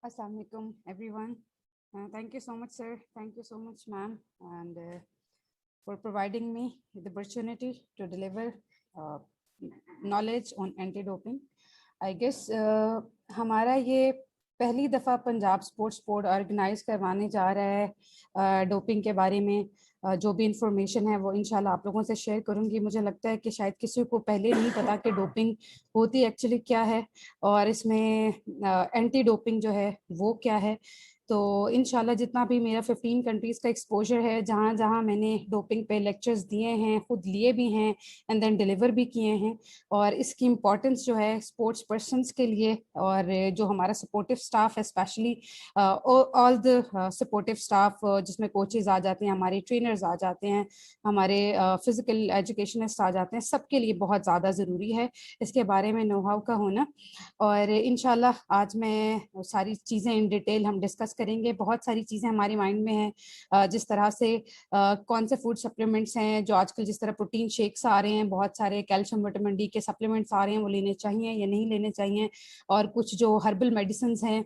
Assalamu alaikum, everyone. Thank you so much, sir. Thank you so much, ma'am, and for providing me the opportunity to deliver uh, knowledge on anti-doping. I guess हमारा ये पहली दफ़ा Punjab sports board organise करवाने जा रहा है doping के बारे में। जो भी इंफॉर्मेशन है वो इंशाल्लाह आप लोगों से शेयर करूंगी। मुझे लगता है कि शायद किसी को पहले नहीं पता कि डोपिंग होती एक्चुअली क्या है और इसमें एंटी डोपिंग जो है वो क्या है। तो इंशाल्लाह जितना भी मेरा 15 कंट्रीज़ का एक्सपोजर है, जहाँ जहाँ मैंने डोपिंग पे लेक्चर्स दिए हैं, खुद लिए भी हैं एंड देन डिलीवर भी किए हैं, और इसकी इम्पोर्टेंस जो है स्पोर्ट्स पर्सनस के लिए और जो हमारा सपोर्टिव स्टाफ है, specially all the supportive staff जिसमें कोचेज आ जाते हैं, हमारे ट्रेनर्स आ जाते हैं, हमारे फिजिकल एजुकेशनिस्ट आ जाते हैं, सबके लिए बहुत ज़्यादा ज़रूरी है इसके बारे में नो हाउ का होना। और इंशाल्लाह आज मैं सारी चीज़ें इन डिटेल हम डिस्कस करेंगे। बहुत सारी चीज़ें हमारी माइंड में हैं, जिस तरह से कौन से फूड सप्लीमेंट्स हैं जो आजकल, जिस तरह प्रोटीन शेक्स आ रहे हैं, बहुत सारे कैल्शियम विटामिन डी के सप्लीमेंट्स आ रहे हैं, वो लेने चाहिए या नहीं लेने चाहिए, और कुछ जो हर्बल मेडिसिन हैं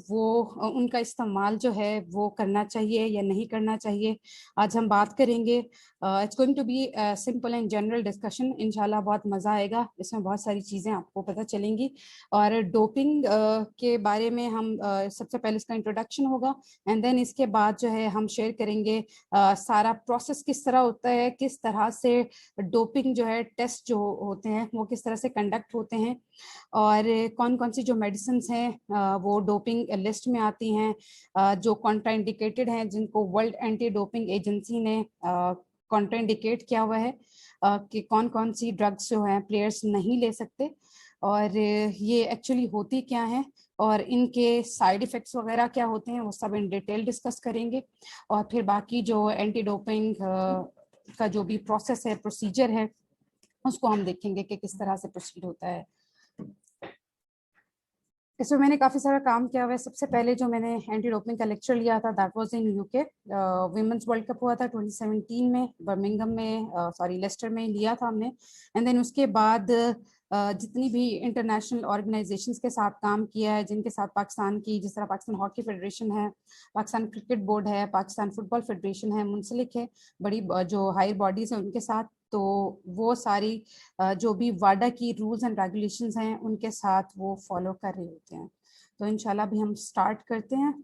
वो उनका इस्तेमाल जो है वो करना चाहिए या नहीं करना चाहिए, आज हम बात करेंगे। It's going to be simple and general discussion. इंशाल्लाह बहुत मज़ा आएगा, इसमें बहुत सारी चीज़ें आपको पता चलेंगी। और डोपिंग के बारे में हम सबसे पहले इसका इंट्रोडक्शन होगा एंड देन इसके बाद जो है हम शेयर करेंगे सारा प्रोसेस किस तरह होता है, किस तरह से डोपिंग जो है टेस्ट जो होते हैं वो किस तरह से कंडक्ट होते हैं, और कौन कौन सी जो मेडिसिन हैं वो डोपिंग लिस्ट में आती हैं, जो कॉन्ट्राइंडिकेटेड हैं, जिनको वर्ल्ड एंटी डोपिंग एजेंसी ने कॉन्ट्राइंडिकेट किया हुआ है, कि कौन कौन सी ड्रग्स जो हैं प्लेयर्स नहीं ले सकते, और ये एक्चुअली होती क्या है और इनके साइड इफ़ेक्ट्स वगैरह क्या होते हैं, वो सब इन डिटेल डिस्कस करेंगे। और फिर बाकी जो एंटी डोपिंग का जो भी प्रोसेस है, प्रोसीजर है, उसको हम देखेंगे कि किस तरह से प्रोसीड होता है। इसमें मैंने काफ़ी सारा काम किया हुआ है। सबसे पहले जो मैंने एंटी डोपिंग का लेक्चर लिया था that was in UK. Women's world cup हुआ था 2017 में, बर्मिंघम में, सॉरी लेस्टर में लिया था हमने। एंड देन उसके बाद जितनी भी इंटरनेशनल ऑर्गेनाइजेशंस के साथ काम किया है, जिनके साथ पाकिस्तान की, जिस तरह पाकिस्तान हॉकी फेडरेशन है, पाकिस्तान क्रिकेट बोर्ड है, पाकिस्तान फुटबॉल फेडरेशन है, मुंसलिक है, बड़ी जो हायर बॉडीज हैं उनके साथ, तो वो सारी जो भी वाडा की रूल्स एंड रेगुलेशंस हैं उनके साथ वो फॉलो कर रहे होते हैं। तो इंशाल्लाह भी हम स्टार्ट करते हैं।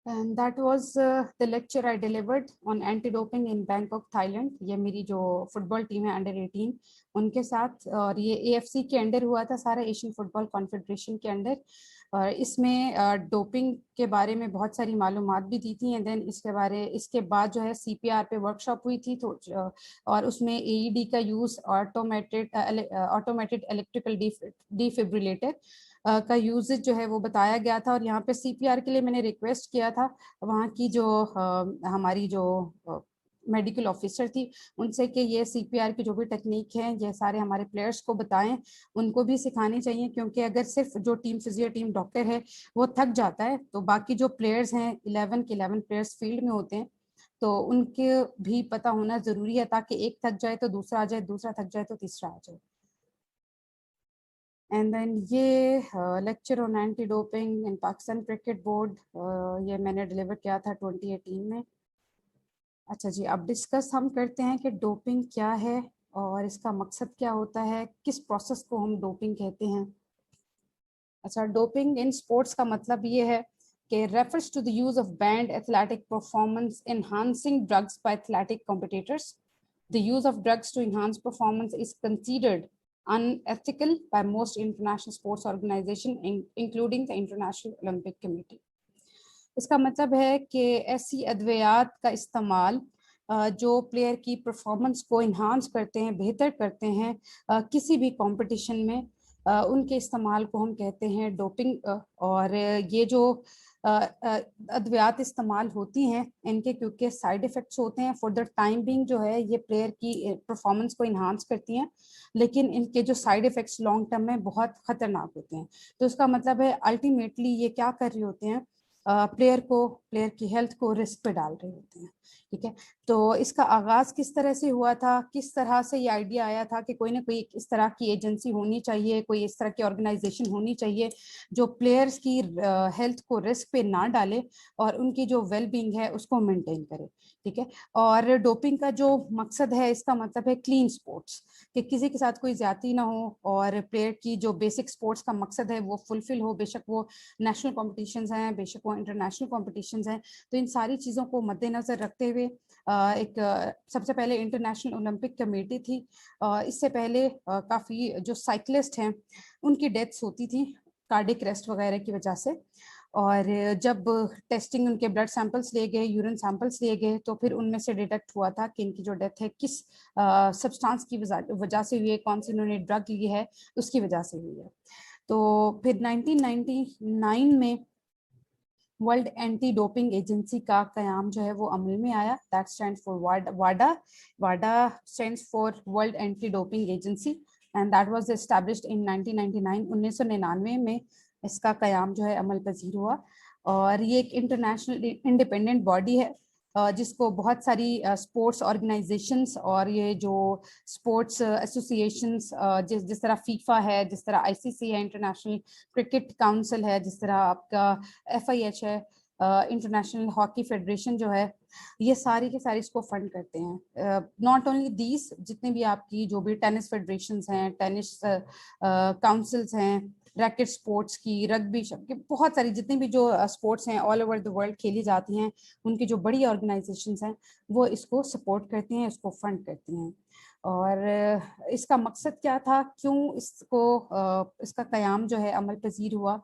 And that was the lecture I delivered on anti-doping in Bangkok, Thailand. ये मेरी जो फुटबॉल टीम है अंडर 18 उनके साथ, और ये AFC के अंडर हुआ था सारा, एशियन फुटबॉल कॉन्फेडरेशन के अंडर। और इसमें डोपिंग के बारे में बहुत सारी मालूमात भी दी थी। एंड देन इसके बाद जो है CPR पे वर्कशॉप हुई थी, तो और उसमें AED का यूज़, ऑटोमेटेड इलेक्ट्रिकल डिफिब्रिलेटर का यूजेज जो है वो बताया गया था। और यहाँ पे CPR के लिए मैंने रिक्वेस्ट किया था वहाँ की जो हमारी जो मेडिकल ऑफिसर थी उनसे कि ये CPR की जो भी टेक्निक है ये सारे हमारे प्लेयर्स को बताएं, उनको भी सिखानी चाहिए, क्योंकि अगर सिर्फ जो टीम फिजियो टीम डॉक्टर है वो थक जाता है तो बाकी जो प्लेयर्स हैं 11 के 11 प्लेयर्स फील्ड में होते हैं, तो उनके भी पता होना जरूरी है, ताकि एक थक जाए तो दूसरा आ जाए, दूसरा थक जाए तो तीसरा आ जाए। एंड देन ये lecture on anti doping in Pakistan cricket board, ये मैंने डिलीवर किया था 2018 में। अच्छा जी, अब डिस्कस हम करते हैं कि डोपिंग क्या है और इसका मकसद क्या होता है, किस प्रोसेस को हम डोपिंग कहते हैं। अच्छा, डोपिंग इन स्पोर्ट्स का मतलब ये है कि refers to the use of banned athletic performance enhancing drugs by athletic competitors. The use of drugs to enhance performance is considered unethical by most international sports organizations, including the International Olympic Committee. इसका मतलब है कि ऐसी अद्वियात का इस्तेमाल जो player की performance को इन्हांस करते हैं, बेहतर करते हैं किसी भी कंपटीशन में, उनके इस्तेमाल को हम कहते हैं डोपिंग। और ये जो अद्वियात इस्तेमाल होती हैं इनके क्योंकि साइड इफ़ेक्ट्स होते हैं, फॉर द टाइम बिंग जो है ये प्लेयर की परफॉर्मेंस को इन्हांस करती हैं, लेकिन इनके जो साइड इफ़ेक्ट्स लॉन्ग टर्म में बहुत ख़तरनाक होते हैं। तो इसका मतलब है अल्टीमेटली ये क्या कर रहे होते हैं प्लेयर की हेल्थ को रिस्क पे डाल रहे होते हैं। ठीक है, तो इसका आगाज किस तरह से हुआ था, किस तरह से ये आइडिया आया था कि कोई ना कोई इस तरह की एजेंसी होनी चाहिए, कोई इस तरह की ऑर्गेनाइजेशन होनी चाहिए जो प्लेयर्स की हेल्थ को रिस्क पे ना डाले और उनकी जो वेल बीइंग है उसको मेंटेन करे। ठीक है, और डोपिंग का जो मकसद है, इसका मतलब है क्लीन स्पोर्ट्स, कि किसी के साथ कोई ज्यादती ना हो और प्लेयर की जो बेसिक स्पोर्ट्स का मकसद है वो फुलफिल हो, बेशक वो नेशनल कॉम्पिटिशन्स हैं, बेशक वो इंटरनेशनल कॉम्पिटिशन्स हैं। तो इन सारी चीज़ों को मद्देनजर रखते हुए एक सबसे पहले इंटरनेशनल ओलंपिक कमेटी थी। इससे पहले काफ़ी जो साइक्लिस्ट हैं उनकी डेथ्स होती थी कार्डिक अरेस्ट वगैरह की वजह से, और जब टेस्टिंग उनके ब्लड सैंपल्स लिए गए, यूरिन सैंपल्स लिए गए, तो फिर उनमें से डिटेक्ट हुआ था कि इनकी जो डेथ है किस सब्सटेंस की वजह से हुई है, कौन सी इन्होंने ड्रग ली है उसकी वजह से हुई है। तो फिर 1999 में वर्ल्ड एंटी डोपिंग एजेंसी का कयाम जो है वो अमल में आया। That stands for Wada. Wada stands for world anti doping agency and that was established in 1999। 1999 में इसका कयाम जो है अमल पजीर हुआ, और ये एक इंटरनेशनल इंडिपेंडेंट बॉडी है जिसको बहुत सारी स्पोर्ट्स ऑर्गेनाइजेशंस और ये जो स्पोर्ट्स एसोसिएशंस जिस तरह फीफा है, जिस तरह आईसीसी है, इंटरनेशनल क्रिकेट काउंसिल है, जिस तरह आपका FIH है, इंटरनेशनल हॉकी फेडरेशन जो है, ये सारी के सारी इसको फंड करते हैं। नॉट ओनली दीज, जितने भी आपकी जो भी टेनिस फेडरेशंस हैं, टेनिस काउंसिल्स हैं, रैकेट स्पोर्ट्स की, रग्बी, बहुत सारी जितनी भी जो स्पोर्ट्स हैं ऑल ओवर द वर्ल्ड खेली जाती हैं, उनकी जो बड़ी ऑर्गेनाइजेशंस हैं वो इसको सपोर्ट करती हैं, इसको फंड करती हैं। और इसका मकसद क्या था, क्यों इसका कयाम जो है अमल पजीर हुआ?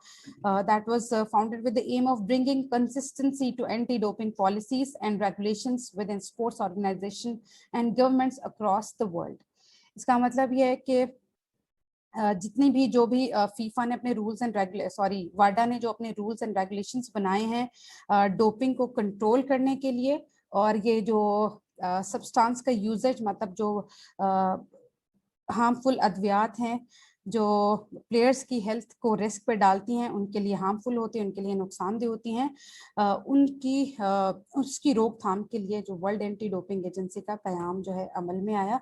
That was founded with the aim of bringing consistency to anti doping policies and regulations within sports organisation and governments across the world. इसका मतलब यह है कि जितनी भी जो भी फीफा ने अपने रूल्स एंड वाडा ने जो अपने रूल्स एंड रेगुलेशंस बनाए हैं डोपिंग को कंट्रोल करने के लिए, और ये जो सब्सटेंस का यूजेज, मतलब जो हार्मफुल अद्वियात हैं जो प्लेयर्स की हेल्थ को रिस्क पे डालती हैं, उनके लिए हार्मफुल होती हैं, उनके लिए नुकसानदेह होती हैं, उसकी रोकथाम के लिए जो वर्ल्ड एंटी डोपिंग एजेंसी का कयाम जो है अमल में आया।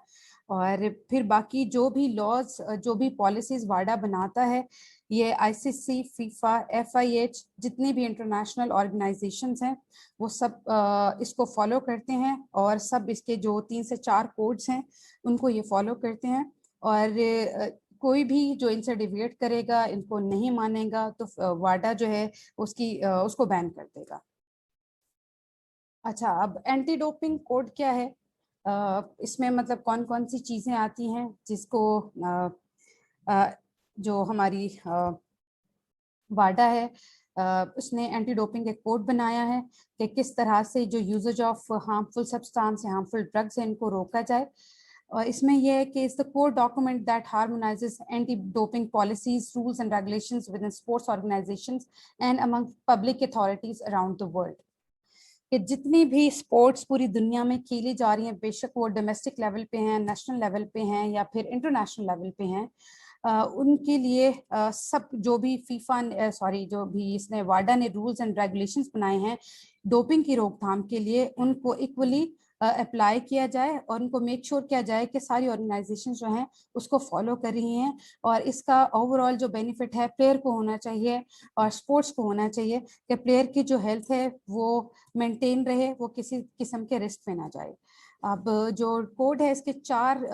और फिर बाकी जो भी लॉज, जो भी पॉलिसीज वाडा बनाता है, ये आईसीसी, फीफा, FIH, जितनी भी इंटरनेशनल ऑर्गेनाइजेशंस हैं वो सब इसको फॉलो करते हैं, और सब इसके जो 3 से 4 कोड्स हैं उनको ये फॉलो करते हैं। और कोई भी जो इनसे डिविएट करेगा, इनको नहीं मानेगा, तो वाडा जो है उसको बैन कर देगा। अच्छा, अब एंटी डोपिंग कोड क्या है? इसमें मतलब कौन कौन सी चीजें आती हैं जिसको जो हमारी वाडा है उसने एंटी डोपिंग एक कोड बनाया है कि किस तरह से जो यूजेज ऑफ हार्मफुल सब्सटेंस या हार्मफुल ड्रग्स है इनको रोका जाए। और इसमें यह है कि is the core document that harmonises anti doping policies, rules and regulations within sports organisations and among public authorities around the world. कि जितनी भी स्पोर्ट्स पूरी दुनिया में खेली जा रही हैं, बेशक वो डोमेस्टिक लेवल पे हैं, नेशनल लेवल पे हैं या फिर इंटरनेशनल लेवल पे हैं, उनके लिए सब जो भी जो भी इसने वाडा ने रूल्स एंड रेगुलेशंस बनाए हैं डोपिंग की रोकथाम के लिए, उनको इक्वली अप्लाई किया जाए और उनको मेक श्योर किया जाए कि सारी ऑर्गेनाइजेशन जो हैं उसको फॉलो कर रही हैं। और इसका ओवरऑल जो बेनिफिट है प्लेयर को होना चाहिए और स्पोर्ट्स को होना चाहिए कि प्लेयर की जो हेल्थ है वो मेंटेन रहे, वो किसी किस्म के रिस्क में ना जाए। अब जो कोड है इसके 4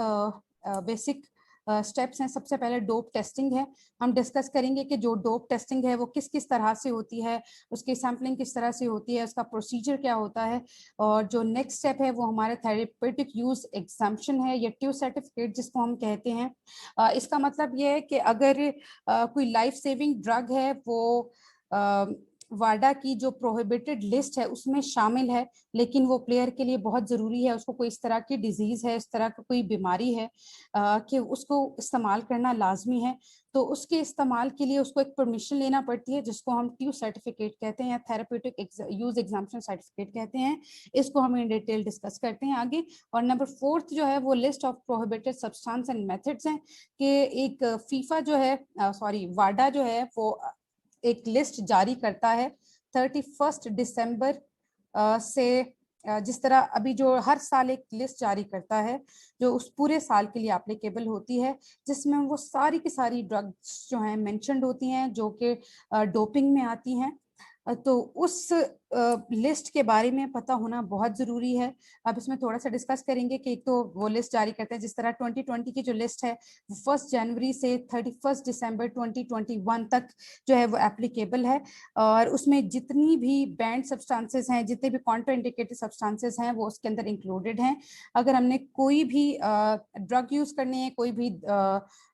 बेसिक स्टेप्स हैं। सबसे पहले डोप टेस्टिंग है। हम डिस्कस करेंगे कि जो डोप टेस्टिंग है वो किस किस तरह से होती है, उसकी सैम्पलिंग किस तरह से होती है, उसका प्रोसीजर क्या होता है। और जो नेक्स्ट स्टेप है वो हमारे थेरेप्यूटिक यूज एग्जाम्पशन है या ट्यू सर्टिफिकेट जिसको हम कहते हैं। इसका मतलब ये है कि अगर कोई लाइफ सेविंग ड्रग है वो वाडा की जो प्रोहिबिटेड लिस्ट है उसमें शामिल है, लेकिन वो प्लेयर के लिए बहुत ज़रूरी है, उसको कोई इस तरह की डिजीज़ है, इस तरह की कोई बीमारी है कि उसको इस्तेमाल करना लाजमी है, तो उसके इस्तेमाल के लिए उसको एक परमिशन लेना पड़ती है जिसको हम ट्यू सर्टिफिकेट कहते हैं या थेरेप्यूटिक यूज एग्जाम्पशन सर्टिफिकेट कहते हैं। इसको हम इन डिटेल डिस्कस करते हैं आगे। और नंबर 4 जो है वो list of prohibited substance and methods हैं कि एक फीफा जो है वाडा जो है वो एक लिस्ट जारी करता है 31 दिसंबर से जिस तरह अभी जो हर साल एक लिस्ट जारी करता है जो उस पूरे साल के लिए एप्लीकेबल होती है, जिसमें वो सारी की सारी ड्रग्स जो हैं मेंशन्ड होती हैं जो कि डोपिंग में आती हैं। तो उस लिस्ट के बारे में पता होना बहुत ज़रूरी है। अब इसमें थोड़ा सा डिस्कस करेंगे कि एक तो वो लिस्ट जारी करते हैं, जिस तरह 2020 की जो लिस्ट है वो 1 जनवरी से 31 दिसंबर 2021 तक जो है वो एप्लीकेबल है, और उसमें जितनी भी बैंड सब्सटेंसेस हैं, जितने भी कॉन्ट्रा इंडिकेटेड सब्सटेंसेस हैं वो उसके अंदर इंक्लूडेड हैं। अगर हमने कोई भी ड्रग यूज़ करनी है, कोई भी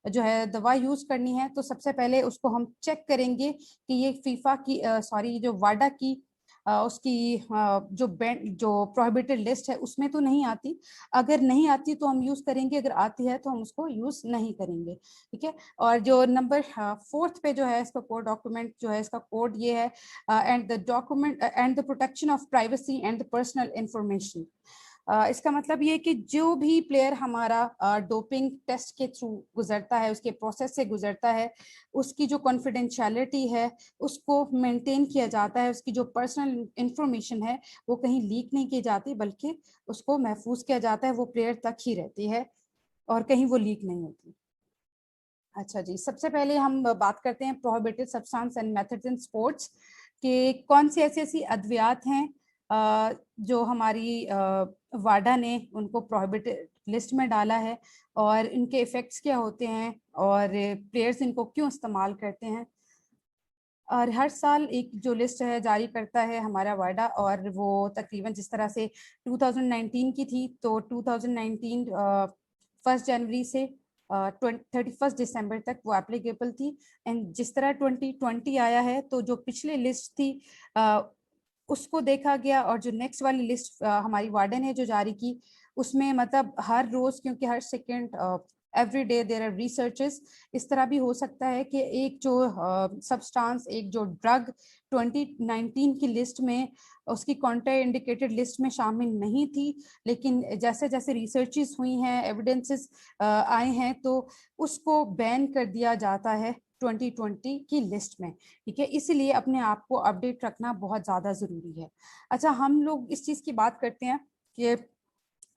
जो है दवा यूज़ करनी है, तो सबसे पहले उसको हम चेक करेंगे कि ये फीफा की सॉरी जो वाडा की उसकी जो प्रोहिबिटेड लिस्ट है उसमें तो नहीं आती। अगर नहीं आती तो हम यूज करेंगे, अगर आती है तो हम उसको यूज नहीं करेंगे। ठीक है। और जो नंबर 4th पे जो है इसका कोड डॉक्यूमेंट जो है इसका कोड ये है, and the document and the protection of privacy and the personal information. इसका मतलब ये कि जो भी प्लेयर हमारा डोपिंग टेस्ट के थ्रू गुजरता है, उसके प्रोसेस से गुजरता है, उसकी जो कॉन्फिडेंशियलिटी है उसको मेंटेन किया जाता है, उसकी जो पर्सनल इंफॉर्मेशन है वो कहीं लीक नहीं की जाती, बल्कि उसको महफूज किया जाता है, वो प्लेयर तक ही रहती है और कहीं वो लीक नहीं होती। अच्छा जी, सबसे पहले हम बात करते हैं prohibited substance and methods in sports कि कौन सी ऐसी ऐसी अद्वियात हैं जो हमारी वाडा ने उनको प्रोहिबिटेड लिस्ट में डाला है, और इनके इफेक्ट्स क्या होते हैं और प्लेयर्स इनको क्यों इस्तेमाल करते हैं। और हर साल एक जो लिस्ट है जारी करता है हमारा वाडा, और वो तकरीबन जिस तरह से 2019 की थी तो 2019 1 जनवरी से 31 दिसंबर तक वो एप्लीकेबल थी। एंड जिस तरह 2020 आया है तो जो पिछले लिस्ट थी उसको देखा गया, और जो नेक्स्ट वाली लिस्ट हमारी वार्डन है जो जारी की उसमें मतलब हर रोज, क्योंकि हर second every day there are researches, इस तरह भी हो सकता है कि एक जो सब्सटेंस एक जो ड्रग 2019 की लिस्ट में उसकी कॉन्ट्रा इंडिकेटेड लिस्ट में शामिल नहीं थी, लेकिन जैसे जैसे रिसर्चेस हुई हैं, एविडेंसेस आए हैं, तो उसको बैन कर दिया जाता है 2020 की लिस्ट में। ठीक है, इसलिए अपने आप को अपडेट रखना बहुत ज़्यादा ज़रूरी है। अच्छा, हम लोग इस चीज़ की बात करते हैं कि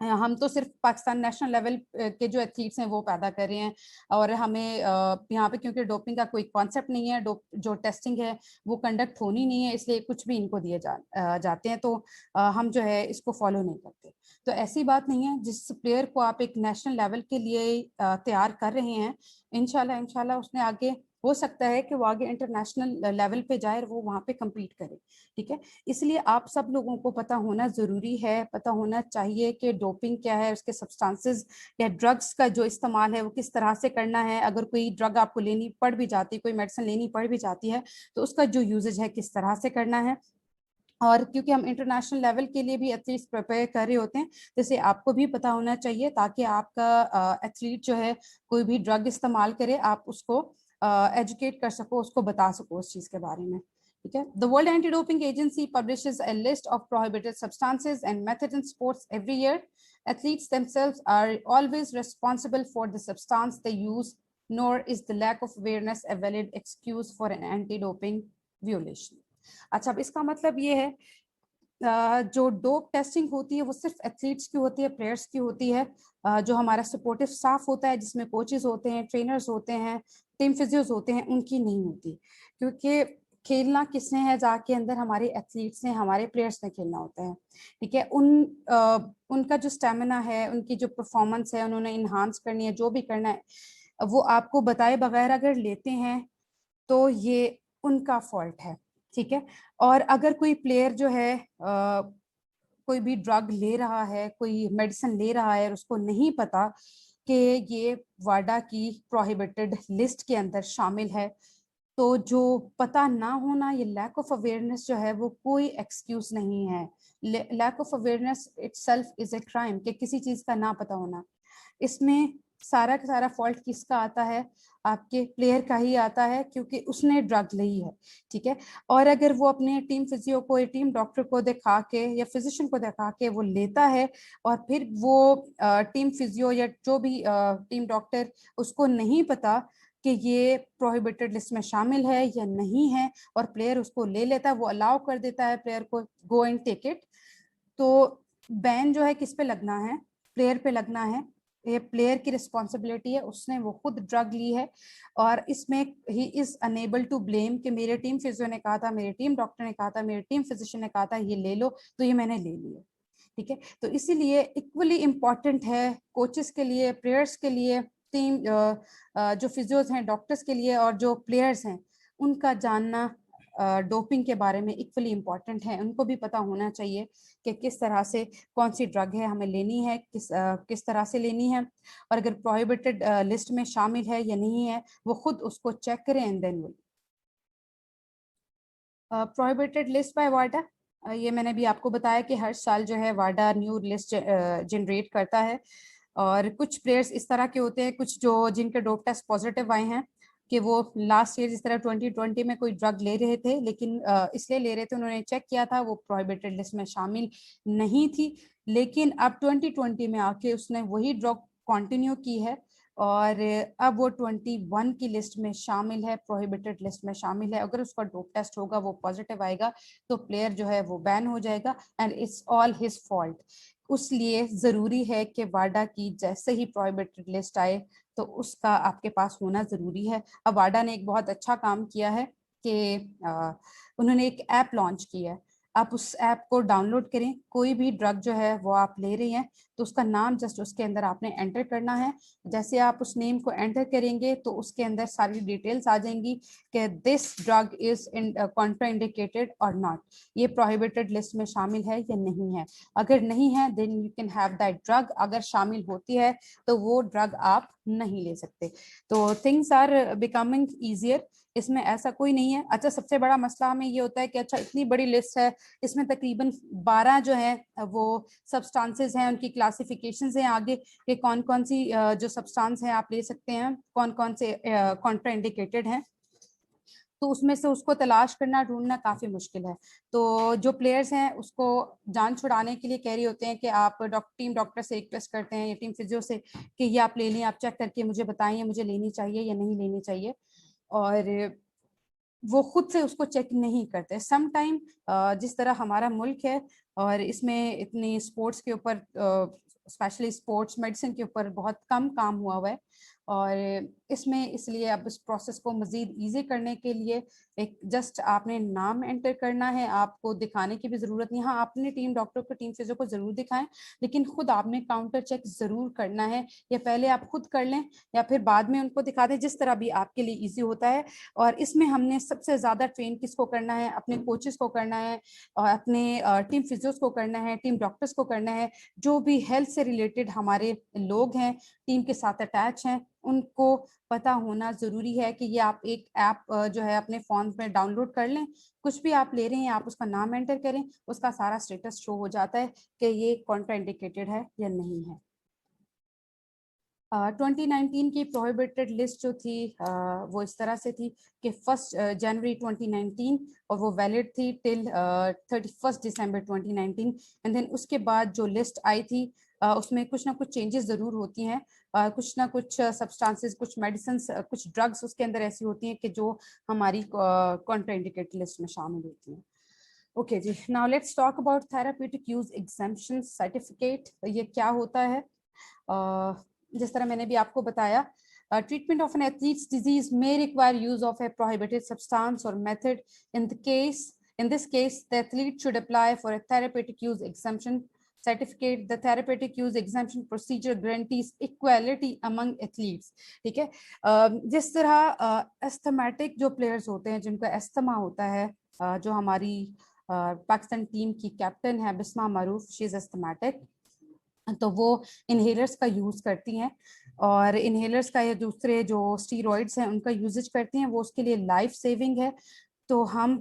हम तो सिर्फ पाकिस्तान नेशनल लेवल के जो एथलीट्स हैं वो पैदा कर रहे हैं, और हमें यहाँ पे क्योंकि डोपिंग का कोई कॉन्सेप्ट नहीं है, जो टेस्टिंग है वो कंडक्ट होनी नहीं है, इसलिए कुछ भी इनको दिए जाते हैं, तो हम जो है इसको फॉलो नहीं करते। तो ऐसी बात नहीं है, जिस प्लेयर को आप एक नेशनल लेवल के लिए तैयार कर रहे हैं, इंशाल्लाह उसने आगे हो सकता है कि वो आगे इंटरनेशनल लेवल पे जाए और वो वहाँ पे कम्पीट करे। ठीक है, इसलिए आप सब लोगों को पता होना ज़रूरी है, पता होना चाहिए कि डोपिंग क्या है, उसके सब्सटेंसेस या ड्रग्स का जो इस्तेमाल है वो किस तरह से करना है। अगर कोई ड्रग आपको लेनी पड़ भी जाती है, कोई मेडिसिन लेनी पड़ भी जाती है, तो उसका जो यूजेज है किस तरह से करना है। और क्योंकि हम इंटरनेशनल लेवल के लिए भी एथलीट्स प्रिपेयर कर रहे होते हैं, जैसे आपको भी पता होना चाहिए, ताकि आपका एथलीट जो है कोई भी ड्रग इस्तेमाल करे आप उसको एजुकेट कर सको, उसको बता सको उस चीज़ के बारे में। ठीक है, the world anti doping agency publishes a list of prohibited substances and methods in sports every year. Athletes themselves are always responsible for the substance they use, nor is the lack of awareness a valid excuse for an anti-doping violation. अच्छा, अब इसका मतलब ये है जो dope testing होती है वो सिर्फ एथलीट्स की होती है, प्लेयर्स की होती है। जो हमारा सपोर्टिव स्टाफ होता है जिसमें कोचेस होते हैं, ट्रेनर्स होते हैं, टीम फिजियोज होते हैं, उनकी नहीं होती, क्योंकि खेलना किसने है जाके अंदर हमारे एथलीट्स ने, हमारे प्लेयर्स ने खेलना होता है। ठीक है, उनका जो स्टेमिना है, उनकी जो परफॉर्मेंस है, उन्होंने इन्हांस करनी है, जो भी करना है वो आपको बताए बगैर अगर लेते हैं तो ये उनका फॉल्ट है। ठीक है, और अगर कोई प्लेयर जो है कोई भी ड्रग ले रहा है, कोई मेडिसिन ले रहा है और उसको नहीं पता कि ये वाडा की प्रोहिबिटेड लिस्ट के अंदर शामिल है, तो जो पता ना होना, ये लैक ऑफ अवेयरनेस जो है वो कोई एक्सक्यूज नहीं है। Lack of awareness itself is a crime, कि किसी चीज का ना पता होना। इसमें सारा का सारा फॉल्ट किसका आता है? आपके प्लेयर का ही आता है, क्योंकि उसने ड्रग ली है। ठीक है, और अगर वो अपने टीम फिजियो को या टीम डॉक्टर को दिखा के या फिजिशियन को दिखा के वो लेता है, और फिर वो टीम फिजियो या जो भी टीम डॉक्टर उसको नहीं पता कि ये प्रोहिबिटेड लिस्ट में शामिल है या नहीं है, और प्लेयर उसको ले लेता है, वो अलाउ कर देता है प्लेयर को गो एंड टेक इट, तो बैन जो है किस पे लगना है, प्लेयर पे लगना है। ये प्लेयर की रिस्पॉन्सिबिलिटी है, उसने वो खुद ड्रग ली है, और इसमें ही इज अनेबल टू ब्लेम कि मेरे टीम फिजियो ने कहा था, मेरे टीम डॉक्टर ने कहा था, मेरे टीम फिजिशियन ने कहा था ये ले लो, तो ये मैंने ले लिया। ठीक है, तो इसीलिए इक्वली इम्पॉर्टेंट है कोचेस के लिए, प्लेयर्स के लिए, टीम जो फिजियोज हैं, डॉक्टर्स के लिए, और जो प्लेयर्स हैं उनका जानना डोपिंग के बारे में इक्वली इम्पॉर्टेंट है। उनको भी पता होना चाहिए कि किस तरह से कौन सी ड्रग है हमें लेनी है, किस तरह से लेनी है, और अगर प्रोहिबिटेड लिस्ट में शामिल है या नहीं है वो खुद उसको चेक करें and then will. Prohibited list by वाडा, ये मैंने भी आपको बताया कि हर साल जो है वाडा न्यू लिस्ट जनरेट करता है, और कुछ प्लेयर्स इस तरह के होते हैं, कुछ जो जिनके डोप टेस्ट पॉजिटिव आए हैं कि वो लास्ट ईयर जिस तरह 2020 में कोई ड्रग ले रहे थे, लेकिन इसलिए ले रहे थे, उन्होंने चेक किया था वो प्रोहिबिटेड लिस्ट में शामिल नहीं थी, लेकिन अब 2020 में आके उसने वही ड्रग कंटिन्यू की है, और अब वो 21 की लिस्ट में शामिल है, प्रोहिबिटेड लिस्ट में शामिल है। अगर उसका डोप टेस्ट होगा वो पॉजिटिव आएगा तो प्लेयर जो है वो बैन हो जाएगा, and it's all his fault. उसलिए जरूरी है कि वाडा की जैसे ही प्रोहिबिटेड लिस्ट आए तो उसका आपके पास होना जरूरी है। अब वाडा ने एक बहुत अच्छा काम किया है कि उन्होंने एक ऐप लॉन्च किया है, आप उस ऐप को डाउनलोड करें, कोई भी ड्रग जो है वो आप ले रही हैं तो उसका नाम जस्ट उसके अंदर आपने एंटर करना है। जैसे आप उस नेम को एंटर करेंगे तो उसके अंदर सारी डिटेल्स आ जाएंगी कि दिस ड्रग इज कॉन्ट्राइंडिकेटेड और नॉट, ये प्रोहिबिटेड लिस्ट में शामिल है या नहीं है। अगर नहीं है then you can have that drug, अगर शामिल होती है तो वो ड्रग आप नहीं ले सकते। तो थिंग्स आर बिकमिंग ईजियर, इसमें ऐसा कोई नहीं है। अच्छा, सबसे बड़ा मसला हमें ये होता है कि अच्छा इतनी बड़ी लिस्ट है, इसमें तकरीबन 12 जो है वो सब्सटेंसेस हैं, उनकी क्लासिफिकेशंस हैं आगे कि कौन कौन सी जो सब्सटेंस हैं आप ले सकते हैं, कौन कौन से कॉन्ट्राइंडिकेटेड हैं, तो उसमें से उसको तलाश करना, ढूंढना काफी मुश्किल है। तो जो प्लेयर्स हैं उसको जान छुड़ाने के लिए कह रहे होते हैं कि आप टीम डॉक्टर से रिक्वेस्ट करते हैं या टीम फिजियो से कि ये आप ले लें, आप चेक करके मुझे बताएं मुझे लेनी चाहिए या नहीं लेनी चाहिए, और वो खुद से उसको चेक नहीं करते। सम टाइम जिस तरह हमारा मुल्क है और इसमें इतनी स्पोर्ट्स के ऊपर, स्पेशली स्पोर्ट्स मेडिसिन के ऊपर बहुत कम काम हुआ है, और इसमें इसलिए अब इस प्रोसेस को मज़ीद ईजी करने के लिए एक जस्ट आपने नाम एंटर करना है, आपको दिखाने की भी ज़रूरत नहीं। हाँ, अपने टीम डॉक्टर को, टीम फिजियो को ज़रूर दिखाएं, लेकिन खुद आपने काउंटर चेक ज़रूर करना है, या पहले आप खुद कर लें या फिर बाद में उनको दिखा दें, जिस तरह भी आपके लिए ईजी होता है। और इसमें हमने सबसे ज़्यादा ट्रेन किसको करना है, अपने कोचेस को करना है, और अपने टीम फिजियोस को करना है, टीम डॉक्टर्स को करना है, जो भी हेल्थ से रिलेटेड हमारे लोग हैं, टीम के साथ अटैच हैं, उनको पता होना जरूरी है कि ये आप एक ऐप जो है अपने फोन में डाउनलोड कर लें, कुछ भी आप ले रहे हैं आप उसका नाम एंटर करें, उसका सारा स्टेटस शो हो जाता है कि ये कॉन्ट्राइंडिकेटेड है या नहीं है। 2019 की प्रोहिबिटेड लिस्ट जो थी वो इस तरह से थी कि 1 जनवरी 2019 और वो वैलिड थी टिल 31 दिसंबर 2019, एंड देन उसके बाद जो लिस्ट आई थी उसमें कुछ ना कुछ चेंजेस ज़रूर होती हैं, कुछ ना कुछ सब्सटेंसेस, कुछ मेडिसिन, कुछ ड्रग्स उसके अंदर ऐसी होती हैं कि जो हमारी कॉन्ट्राइंडिकेटेड लिस्ट में शामिल होती हैं। ओके जी, now let's talk about therapeutic use exemption certificate. ये क्या होता है? जिस तरह मैंने भी आपको बताया, treatment of an athlete's disease may require use of a prohibited substance or method. In this case, the athlete should apply for a therapeutic use exemption certificate. The therapeutic use exemption procedure guarantees equality among athletes. ठीक है, जिस तरह asthmatic जो players होते हैं, जिनको asthma होता है, जो हमारी पाकिस्तान टीम की कैप्टन है बिस्मा मरूफ, शी इज एस्थमेटिक, तो वो इनहेलर्स का यूज़ करती हैं, और इनहेलर्स का या दूसरे जो स्टीरॉइड्स हैं उनका यूजेज करती हैं, वो उसके लिए लाइफ सेविंग है। तो हम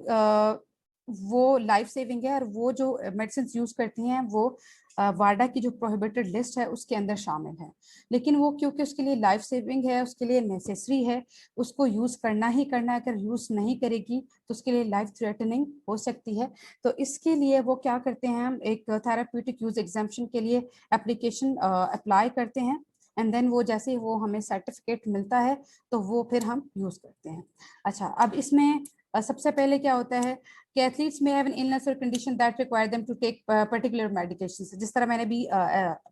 वो लाइफ सेविंग है, और वो जो मेडिसिन यूज़ करती हैं वो वाडा की जो प्रोहिबिटेड लिस्ट है उसके अंदर शामिल है, लेकिन वो क्योंकि उसके लिए लाइफ सेविंग है, उसके लिए नेसेसरी है, उसको यूज़ करना ही करना है। अगर यूज़ नहीं करेगी तो उसके लिए लाइफ थ्रेटनिंग हो सकती है। तो इसके लिए वो क्या करते हैं, हम एक थेराप्यूटिक यूज एग्जाम्पशन के लिए एप्लीकेशन अप्लाई करते हैं, एंड देन वो जैसे वो हमें सर्टिफिकेट मिलता है तो वो फिर हम यूज करते हैं। अच्छा, अब इसमें सबसे पहले क्या होता है कि एथलीट्स में हैव एन इलनेस और condition that require them to take particular medication, जिस तरह मैंने भी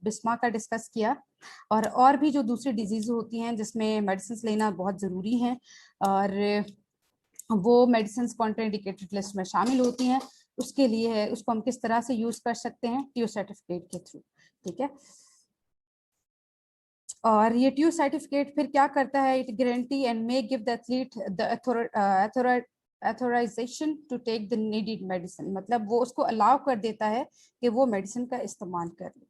बिस्मा का डिस्कस किया, और भी जो दूसरी डिजीज होती हैं जिसमें मेडिसिन लेना बहुत जरूरी है, और वो मेडिसिन कॉन्ट्राइंडिकेटेड लिस्ट में शामिल होती हैं। उसके लिए है, उसको हम किस तरह से यूज कर सकते हैं, टीओ सर्टिफिकेट के थ्रू। ठीक है, और ये टीओ सर्टिफिकेट फिर क्या करता है, it guarantee and may give the athlete the authorisation to take the needed medicine, मतलब वो उसको अलाउ कर देता है कि वो मेडिसिन का इस्तेमाल कर ले।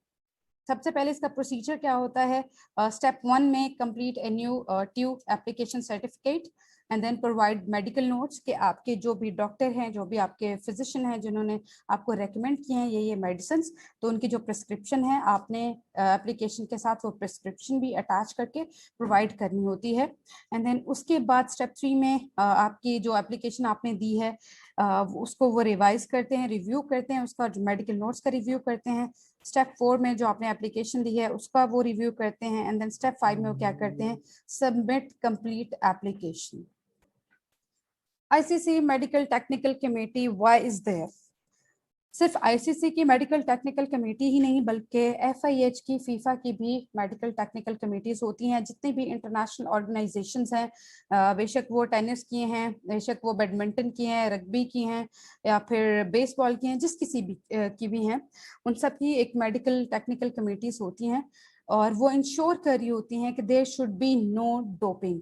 सबसे पहले इसका प्रोसीजर क्या होता है, स्टेप 1 में complete a new TUE application certificate and then provide medical notes कि आपके जो भी डॉक्टर हैं, जो भी आपके फिजिशियन हैं जिन्होंने आपको रेकमेंड किए हैं ये मेडिसिन, तो उनकी जो प्रिस्क्रिप्शन है आपने एप्लीकेशन के साथ वो प्रिस्क्रिप्शन भी अटैच करके प्रोवाइड करनी होती है। एंड देन उसके बाद स्टेप 3 में आपकी जो एप्लीकेशन आपने दी है उसको वो रिवाइज करते हैं, रिव्यू करते हैं, उसका जो मेडिकल नोट्स का रिव्यू करते हैं। स्टेप 4 में जो आपने एप्लीकेशन दी है उसका वो रिव्यू करते हैं। एंड देन स्टेप 5 में वो क्या करते हैं, submit complete application. ICC medical technical committee why is there? सिर्फ आईसीसी की मेडिकल टेक्निकल कमेटी ही नहीं बल्कि एफआईएच की, फीफा की भी मेडिकल टेक्निकल कमेटीज होती हैं। जितनी भी इंटरनेशनल ऑर्गेनाइजेशंस हैं, बेशक वो टेनिस की हैं, बेशक वो बैडमिंटन की हैं, रग्बी की हैं या फिर बेसबॉल की हैं, जिस किसी भी की भी हैं, उन सब की एक मेडिकल टेक्निकल कमेटीज होती हैं और वो इंश्योर कर रही होती हैं कि there should be no doping,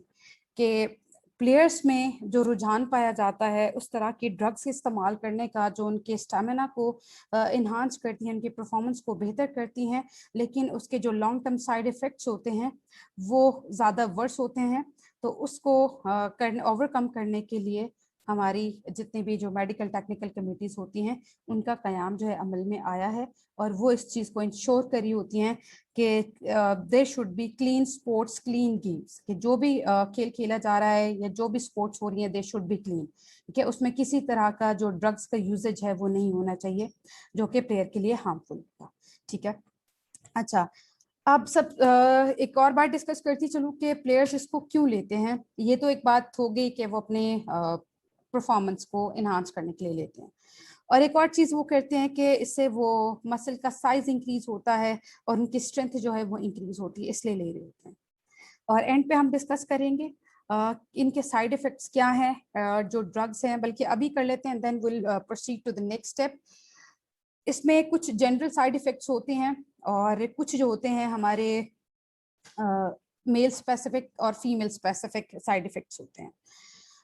के प्लेयर्स में जो रुझान पाया जाता है उस तरह की ड्रग्स इस्तेमाल करने का जो उनके स्टेमिना को इन्हांस करती हैं, उनकी परफॉर्मेंस को बेहतर करती हैं, लेकिन उसके जो लॉन्ग टर्म साइड इफ़ेक्ट्स होते हैं वो ज़्यादा वर्स होते हैं। तो उसको ओवरकम करने के लिए हमारी जितनी भी जो मेडिकल टेक्निकल कमेटीज होती हैं उनका कयाम जो है अमल में आया है, और वो इस चीज़ को इंश्योर करी होती हैं कि there should be clean sports, clean games, कि जो भी खेल खेला जा रहा है या जो भी स्पोर्ट्स हो रही है दे शुड बी क्लीन। ठीक है, उसमें किसी तरह का जो ड्रग्स का यूजेज है वो नहीं होना चाहिए जो कि प्लेयर के लिए हार्मफुल होगा। ठीक है, अच्छा, अब सब एक और बात डिस्कस करती चलूँ कि प्लेयर्स इसको क्यों लेते हैं। ये तो एक बात हो गई कि वो अपने परफॉर्मेंस को इन्हांस करने के लिए लेते हैं, और एक और चीज़ वो करते हैं कि इससे वो मसल का साइज इंक्रीज होता है और उनकी स्ट्रेंथ जो है वो इंक्रीज होती है, इसलिए ले रहे होते हैं। और एंड पे हम डिस्कस करेंगे इनके साइड इफेक्ट्स क्या हैं जो ड्रग्स हैं, बल्कि अभी कर लेते हैं, then will proceed to the next step. इसमें कुछ जनरल साइड इफेक्ट्स होते हैं और कुछ जो होते हैं हमारे मेल स्पेसिफिक और फीमेल स्पेसिफिक साइड इफेक्ट्स होते हैं।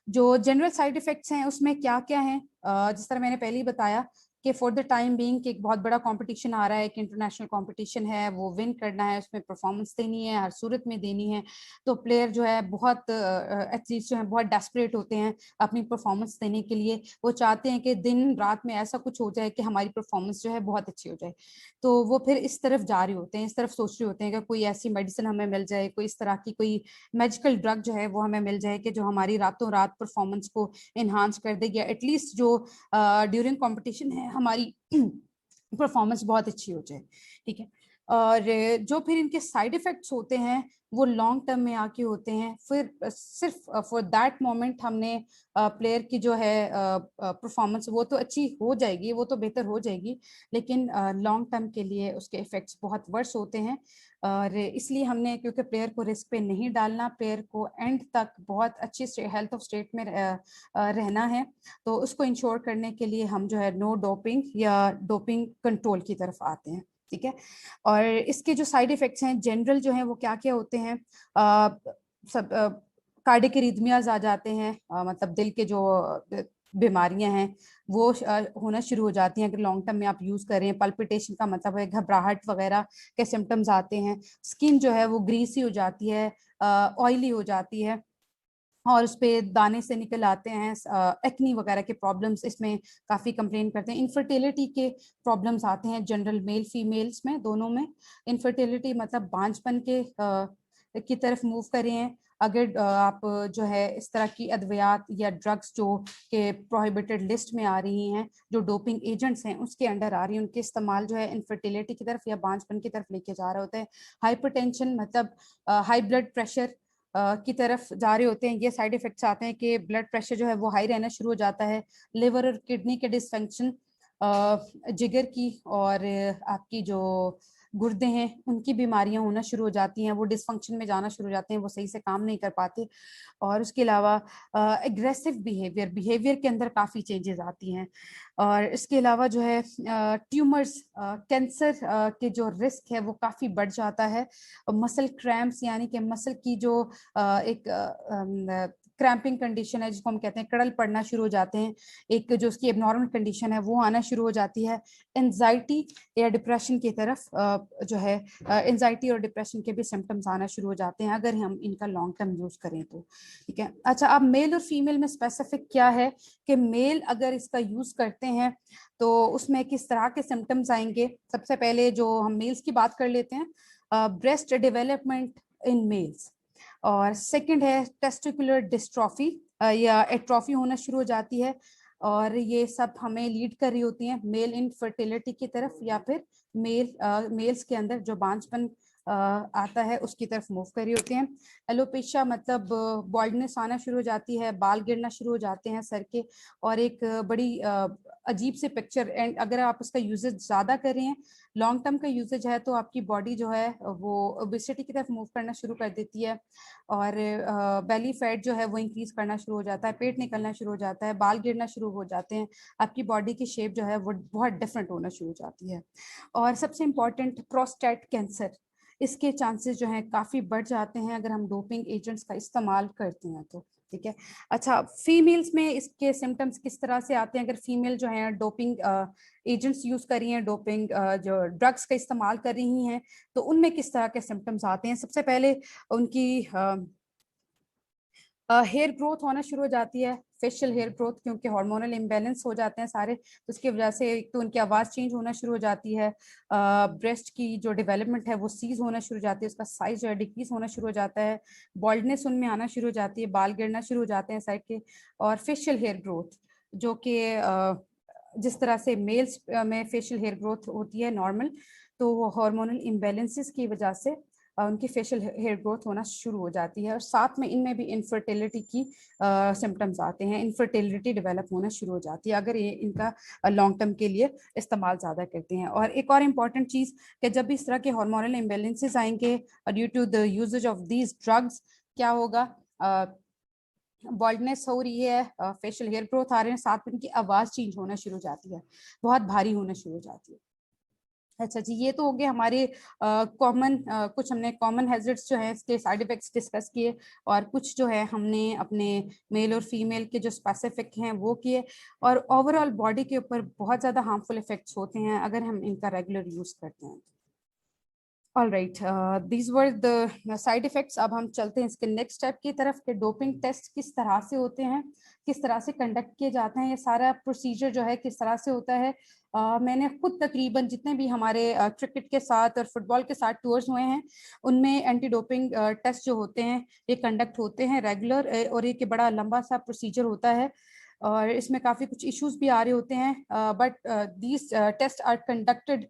जो जनरल साइड इफेक्ट्स हैं उसमें क्या क्या हैं, जिस तरह मैंने पहले ही बताया कि फॉर द टाइम बीइंग कि एक बहुत बड़ा कंपटीशन आ रहा है, कि इंटरनेशनल कंपटीशन है, वो विन करना है, उसमें परफॉर्मेंस देनी है, हर सूरत में देनी है, तो प्लेयर जो है बहुत एथलीट्स जो है बहुत डेस्परेट होते हैं अपनी परफॉर्मेंस देने के लिए। वो चाहते हैं कि दिन रात में ऐसा कुछ हो जाए कि हमारी परफॉर्मेंस जो है बहुत अच्छी हो जाए, तो वो फिर इस तरफ जा रहे होते हैं, इस तरफ सोच रहे होते हैं कि कोई ऐसी मेडिसिन हमें मिल जाए, कोई इस तरह की कोई मैजिकल ड्रग जो है वो हमें मिल जाए कि जो हमारी रातों रात परफॉर्मेंस को इन्हांस कर देगी, एटलीस्ट जो ड्यूरिंग कंपटीशन है हमारी परफॉर्मेंस बहुत अच्छी हो जाए। ठीक है, और जो फिर इनके साइड इफेक्ट्स होते हैं वो लॉन्ग टर्म में आके होते हैं। फिर सिर्फ फॉर दैट मोमेंट हमने प्लेयर की जो है परफॉर्मेंस वो तो अच्छी हो जाएगी, वो तो बेहतर हो जाएगी, लेकिन लॉन्ग टर्म के लिए उसके इफेक्ट्स बहुत वर्स होते हैं। और इसलिए हमने, क्योंकि प्लेयर को रिस्क पे नहीं डालना, प्लेयर को एंड तक बहुत अच्छी हेल्थ ऑफ स्टेट में रहना है, तो उसको इंश्योर करने के लिए हम जो है नो डोपिंग या डोपिंग कंट्रोल की तरफ आते हैं। ठीक है, और इसके जो साइड इफेक्ट्स हैं जनरल जो हैं वो क्या क्या होते हैं, सब कार्डियक रिदमियाज आ जाते हैं, मतलब दिल के जो बीमारियां हैं वो होना शुरू हो जाती हैं अगर लॉन्ग टर्म में आप यूज कर रहे हैं। पल्पिटेशन का मतलब है घबराहट वगैरह के सिम्टम्स आते हैं। स्किन जो है वो ग्रीसी हो जाती है, ऑयली हो जाती है, और उस पे दाने से निकल आते हैं। एक्नी वगैरह के प्रॉब्लम्स इसमें काफ़ी कंप्लेन करते हैं। इनफर्टिलिटी के प्रॉब्लम्स आते हैं जनरल मेल फीमेल्स में, दोनों में। इनफर्टिलिटी मतलब बांझपन के की तरफ मूव कर रहे हैं, अगर आप जो है इस तरह की अद्वियात या ड्रग्स जो के प्रोहिबिटेड लिस्ट में आ रही हैं, जो डोपिंग एजेंट्स हैं उसके अंडर आ रही हैं, उनके इस्तेमाल जो है इनफर्टिलिटी की तरफ या बांझपन की तरफ लेके जा रहे होते हैं। हाइपरटेंशन मतलब हाई ब्लड प्रेशर की तरफ जा रहे होते हैं। ये साइड इफेक्ट्स आते हैं कि ब्लड प्रेशर जो है वो हाई रहना शुरू हो जाता है। लिवर और किडनी के डिसफंक्शन, जिगर की और आपकी जो गुर्दे हैं उनकी बीमारियां होना शुरू हो जाती हैं, वो डिसफंक्शन में जाना शुरू हो जाते हैं, वो सही से काम नहीं कर पाते। और उसके अलावा एग्रेसिव बिहेवियर के अंदर काफ़ी चेंजेस आती हैं। और इसके अलावा जो है ट्यूमर्स, कैंसर के जो रिस्क है वो काफ़ी बढ़ जाता है। मसल क्रैम्प्स यानी कि मसल की जो एक क्रैम्पिंग कंडीशन है जिसको हम कहते हैं, कड़ल पड़ना शुरू हो जाते हैं, एक जो उसकी एबनॉर्मल कंडीशन है वो आना शुरू हो जाती है। एंजाइटी या डिप्रेशन की तरफ जो है एंजाइटी और डिप्रेशन के भी सिम्टम्स आना शुरू हो जाते हैं अगर हम इनका लॉन्ग टर्म यूज करें तो। ठीक है, अच्छा अब मेल और फीमेल में स्पेसिफिक क्या है कि मेल अगर इसका यूज करते हैं तो उसमें किस तरह के सिम्टम्स आएंगे। सबसे पहले जो हम मेल्स की बात कर लेते हैं, ब्रेस्ट डेवलपमेंट इन मेल्स, और सेकंड है टेस्टिकुलर डिस्ट्रॉफी या एट्रॉफी होना शुरू हो जाती है, और ये सब हमें लीड कर रही होती हैं मेल इनफर्टिलिटी की तरफ या फिर मेल्स के अंदर जो बांझपन आता है उसकी तरफ मूव कर रही होती हैं। एलोपेशिया मतलब बॉल्डनेस आना शुरू हो जाती है, बाल गिरना शुरू हो जाते हैं सर के, और एक बड़ी अजीब से पिक्चर। एंड अगर आप इसका यूजेज ज़्यादा कर रहे हैं, लॉन्ग टर्म का यूजेज है, तो आपकी बॉडी जो है वो ओबेसिटी की तरफ मूव करना शुरू कर देती है, और बेली फैट जो है वो इंक्रीज करना शुरू हो जाता है, पेट निकलना शुरू हो जाता है, बाल गिरना शुरू हो जाते हैं, आपकी बॉडी की शेप जो है वो बहुत डिफरेंट होना शुरू हो जाती है। और सबसे इम्पॉर्टेंट प्रोस्टेट कैंसर, इसके चांसेस जो हैं काफ़ी बढ़ जाते हैं अगर हम डोपिंग एजेंट्स का इस्तेमाल करते हैं तो। ठीक है, अच्छा फीमेल्स में इसके सिम्टम्स किस तरह से आते हैं अगर फीमेल जो है डोपिंग एजेंट्स यूज कर रही हैं, डोपिंग जो ड्रग्स का इस्तेमाल कर रही हैं, तो उनमें किस तरह के सिम्टम्स आते हैं। सबसे पहले उनकी हेयर ग्रोथ होना शुरू हो जाती है, फेशियल हेयर ग्रोथ, क्योंकि हार्मोनल इम्बेलेंस हो जाते हैं सारे, तो उसकी वजह से एक तो उनकी आवाज़ चेंज होना शुरू हो जाती है, ब्रेस्ट की जो डेवलपमेंट है वो सीज होना शुरू हो जाती है, उसका साइज जो है डिक्रीज होना शुरू हो जाता है, बॉल्डनेस उनमें आना शुरू हो जाती है, बाल गिरना शुरू हो जाते हैं साइड के, और फेशियल हेयर ग्रोथ जो कि जिस तरह से मेल्स में फेशियल हेयर ग्रोथ होती है नॉर्मल, तो वो हार्मोनल इम्बेलेंसेस की वजह से उनकी फेशियल हेयर ग्रोथ होना शुरू हो जाती है, और साथ में इनमें भी इनफर्टिलिटी की सिम्टम्स आते हैं, इनफर्टिलिटी डेवलप होना शुरू हो जाती है अगर ये इनका लॉन्ग टर्म के लिए इस्तेमाल ज़्यादा करते हैं। और एक और इम्पॉर्टेंट चीज़ कि जब भी इस तरह के हार्मोनल इम्बेलेंसेस आएंगे due to the usages of these drugs, क्या होगा, बॉल्डनेस हो रही है, फेशियल हेयर ग्रोथ आ रहे हैं, साथ में इनकी आवाज़ चेंज होना शुरू हो जाती है, बहुत भारी होना शुरू हो जाती है। अच्छा जी, ये तो हो गए हमारे कॉमन कुछ हमने कॉमन हैजर्ड्स जो है इसके साइड इफेक्ट्स डिस्कस किए, और कुछ जो है हमने अपने मेल और फीमेल के जो स्पेसिफिक हैं वो किए, और ओवरऑल बॉडी के ऊपर बहुत ज़्यादा हार्मफुल इफेक्ट्स होते हैं अगर हम इनका रेगुलर यूज़ करते हैं। All right, these were the side effects. अब हम चलते हैं इसके नेक्स्ट स्टेप की तरफ कि डोपिंग टेस्ट किस तरह से होते हैं, किस तरह से कंडक्ट किए जाते हैं, ये सारा प्रोसीजर जो है किस तरह से होता है। मैंने खुद तकरीबन जितने भी हमारे क्रिकेट के साथ और फुटबॉल के साथ टूर्स हुए हैं उनमें एंटी डोपिंग टेस्ट जो होते हैं ये कंडक्ट होते हैं रेगुलर, और एक बड़ा लंबा सा प्रोसीजर होता है, और इसमें काफ़ी कुछ इश्यूज भी आ रहे होते हैं, but these test are conducted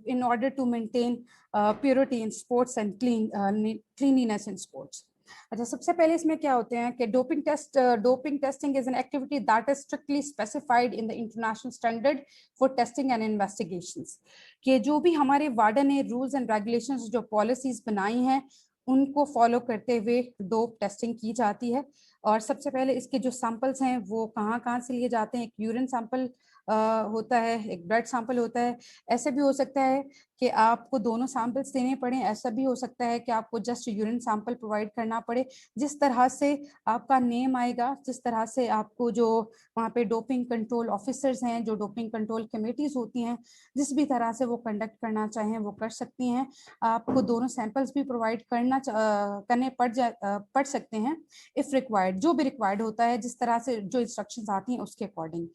in order to maintain purity in sports and cleanliness in sports. अच्छा, सबसे पहले इसमें क्या होते हैं कि doping testing is an activity that is strictly specified in the international standard for testing and investigations, कि जो भी हमारे वार्डन ने रूल्स एंड रेगुलेशंस जो पॉलिसीज बनाई हैं उनको फॉलो करते हुए डोप टेस्टिंग की जाती है। और सबसे पहले इसके जो सैंपल्स हैं वो कहाँ कहाँ से लिए जाते हैं, एक यूरिन सैंपल होता है, एक ब्लड सैंपल होता है। ऐसे भी हो सकता है कि आपको दोनों सैंपल्स देने पड़े, ऐसा भी हो सकता है कि आपको जस्ट यूरिन सैंपल प्रोवाइड करना पड़े। जिस तरह से आपका नेम आएगा, जिस तरह से आपको जो वहाँ पे डोपिंग कंट्रोल ऑफिसर्स हैं, जो डोपिंग कंट्रोल कमेटीज होती हैं, जिस भी तरह से वो कंडक्ट करना चाहें वो कर सकती हैं। आपको दोनों सैंपल्स भी प्रोवाइड करने पड़ सकते हैं इफ रिक्वायर्ड, जो भी रिक्वायर्ड होता है, जिस तरह से जो इंस्ट्रक्शंस आती हैं उसके according.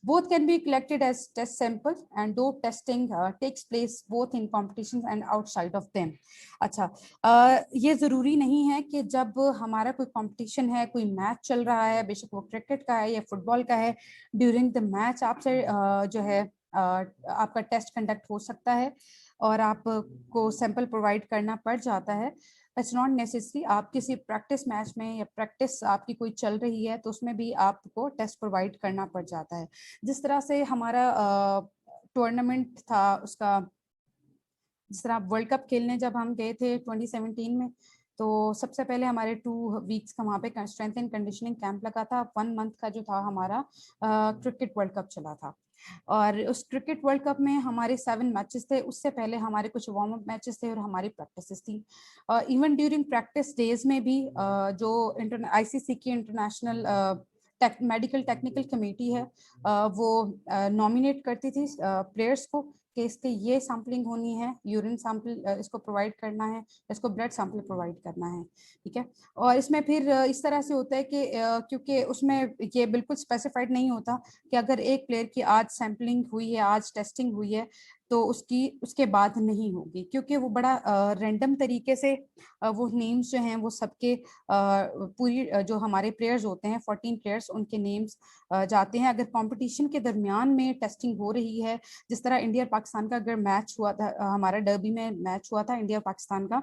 Both can be collected as test sample and dope testing takes place both in competitions and outside of them. अच्छा, ये जरूरी नहीं है कि जब हमारा कोई कंपटीशन है, कोई मैच चल रहा है, बेशक वो क्रिकेट का है या फुटबॉल का है, ड्यूरिंग द मैच आपसे जो है आपका टेस्ट कंडक्ट हो सकता है और आपको सैंपल प्रोवाइड करना पड़ जाता है। इट्स नॉट नेसेसरी, आप किसी प्रैक्टिस मैच में या प्रैक्टिस आपकी कोई चल रही है तो उसमें भी आपको टेस्ट प्रोवाइड करना पड़ जाता है। जिस तरह से हमारा टूर्नामेंट था उसका, जिस तरह वर्ल्ड कप खेलने जब हम गए थे 2017 में, तो सबसे पहले हमारे 2 वीक्स का वहाँ पे स्ट्रेंथ एंड कंडीशनिंग कैंप लगा था। 1 मंथ का जो था हमारा क्रिकेट वर्ल्ड कप चला था और उस क्रिकेट वर्ल्ड कप में हमारे 7 मैचेस थे। उससे पहले हमारे कुछ वार्म अप मैचेस थे और हमारी प्रैक्टिसेस थी। इवन ड्यूरिंग प्रैक्टिस डेज में भी जो आईसीसी की इंटरनेशनल मेडिकल टेक्निकल कमेटी है वो नॉमिनेट करती थी प्लेयर्स को कि इसके ये सैम्पलिंग होनी है, यूरिन सैंपल इसको प्रोवाइड करना है, इसको ब्लड सैंपल प्रोवाइड करना है, ठीक है। और इसमें फिर इस तरह से होता है कि क्योंकि उसमें ये बिल्कुल स्पेसिफाइड नहीं होता कि अगर एक प्लेयर की आज सैंपलिंग हुई है, आज टेस्टिंग हुई है, तो उसके बाद नहीं होगी, क्योंकि वो बड़ा रैंडम तरीके से वो नेम्स जो हैं वो सबके पूरी जो हमारे प्लेयर्स होते हैं 14 प्लेयर्स, उनके नेम्स जाते हैं। अगर कंपटीशन के दरमियान में टेस्टिंग हो रही है, जिस तरह इंडिया पाकिस्तान का अगर मैच हुआ था, हमारा डर्बी में मैच हुआ था इंडिया पाकिस्तान का,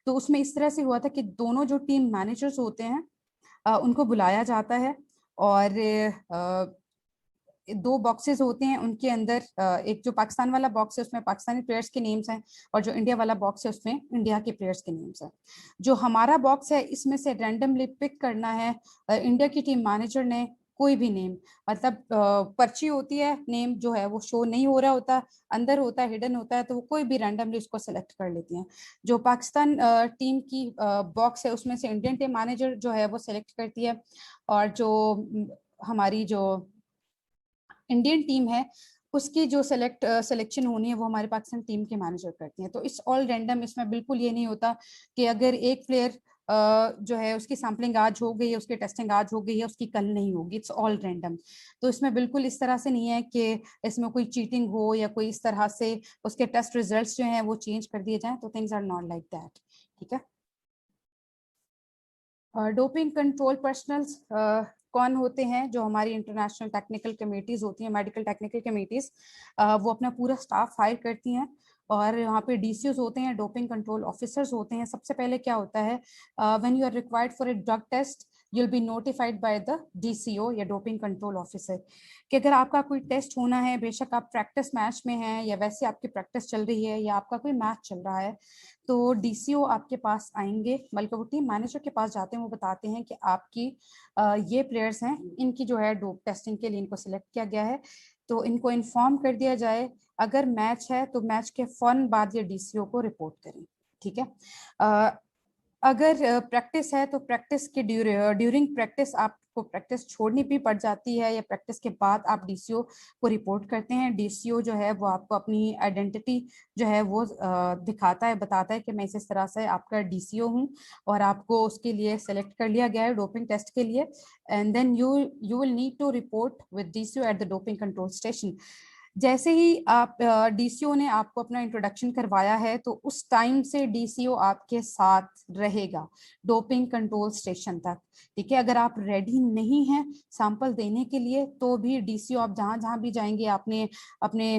तो उसमें इस तरह से हुआ था कि दोनों जो टीम मैनेजर्स होते हैं उनको बुलाया जाता है और 2 बॉक्सेस होते हैं, उनके अंदर एक जो पाकिस्तान वाला बॉक्स है उसमें पाकिस्तानी प्लेयर्स के नेम्स हैं और जो इंडिया वाला बॉक्स है उसमें इंडिया के प्लेयर्स के नेम्स हैं। जो हमारा बॉक्स है इसमें से रैंडमली पिक करना है इंडिया की टीम मैनेजर ने कोई भी नेम, मतलब पर्ची होती है, नेम जो है वो शो नहीं हो रहा होता, अंदर होता है, हिडन होता है, तो वो कोई भी रैंडमली उसको सेलेक्ट कर लेती हैं। जो पाकिस्तान टीम की बॉक्स है उसमें से इंडियन टीम मैनेजर जो है वो सेलेक्ट करती है और जो हमारी जो इंडियन टीम है उसकी जो सिलेक्शन होनी है वो हमारे पाकिस्तान टीम के मैनेजर करते हैं। तो इट्स ऑल रैंडम, इसमें बिल्कुल ये नहीं होता कि अगर एक प्लेयर जो है उसकी सैम्पलिंग आज हो गई है, उसकी टेस्टिंग आज हो गई है, उसकी कल नहीं होगी। It's all random. तो इसमें बिल्कुल इस तरह से नहीं है कि इसमें कोई चीटिंग हो या कोई इस तरह से उसके टेस्ट रिजल्ट्स जो हैं वो चेंज कर दिए जाएं, तो things are not like that, ठीक है। डोपिंग कंट्रोल पर्सनल्स कौन होते हैं? जो हमारी इंटरनेशनल टेक्निकल कमेटीज होती हैं, मेडिकल टेक्निकल कमेटीज, वो अपना पूरा स्टाफ हायर करती हैं और यहाँ पे डीसीओज होते हैं, डोपिंग कंट्रोल ऑफिसर्स होते हैं। सबसे पहले क्या होता है, when you are required for a drug test you'll be notified by the DCO या डोपिंग कंट्रोल ऑफिसर कि अगर आपका कोई टेस्ट होना है, बेशक आप प्रैक्टिस मैच में हैं या वैसे आपकी प्रैक्टिस चल रही है या आपका कोई मैच चल रहा है, तो डीसीओ आपके पास आएंगे, बल्कि वो टीम मैनेजर के पास जाते हैं, वो बताते हैं कि आपकी ये प्लेयर्स हैं, इनकी जो है डोप टेस्टिंग के लिए इनको सिलेक्ट किया गया है, तो इनको इन्फॉर्म कर दिया जाए। अगर मैच है तो मैच के फौरन बाद ये डीसीओ को रिपोर्ट करें, ठीक है। अगर प्रैक्टिस है तो प्रैक्टिस के ड्यूरिंग प्रैक्टिस आपको प्रैक्टिस छोड़नी भी पड़ जाती है या प्रैक्टिस के बाद आप डीसीओ को रिपोर्ट करते हैं। डीसीओ जो है वो आपको अपनी आइडेंटिटी जो है वो दिखाता है, बताता है कि मैं इस तरह से आपका डीसीओ हूँ और आपको उसके लिए सेलेक्ट कर लिया गया है डोपिंग टेस्ट के लिए, and then you will need to report with DCO at the doping control station. जैसे ही आप डीसीओ ने आपको अपना इंट्रोडक्शन करवाया है तो उस टाइम से डीसीओ आपके साथ रहेगा डोपिंग कंट्रोल स्टेशन तक, ठीक है। अगर आप रेडी नहीं हैं सैंपल देने के लिए तो भी डीसीओ, आप जहां जहां भी जाएंगे, आपने अपने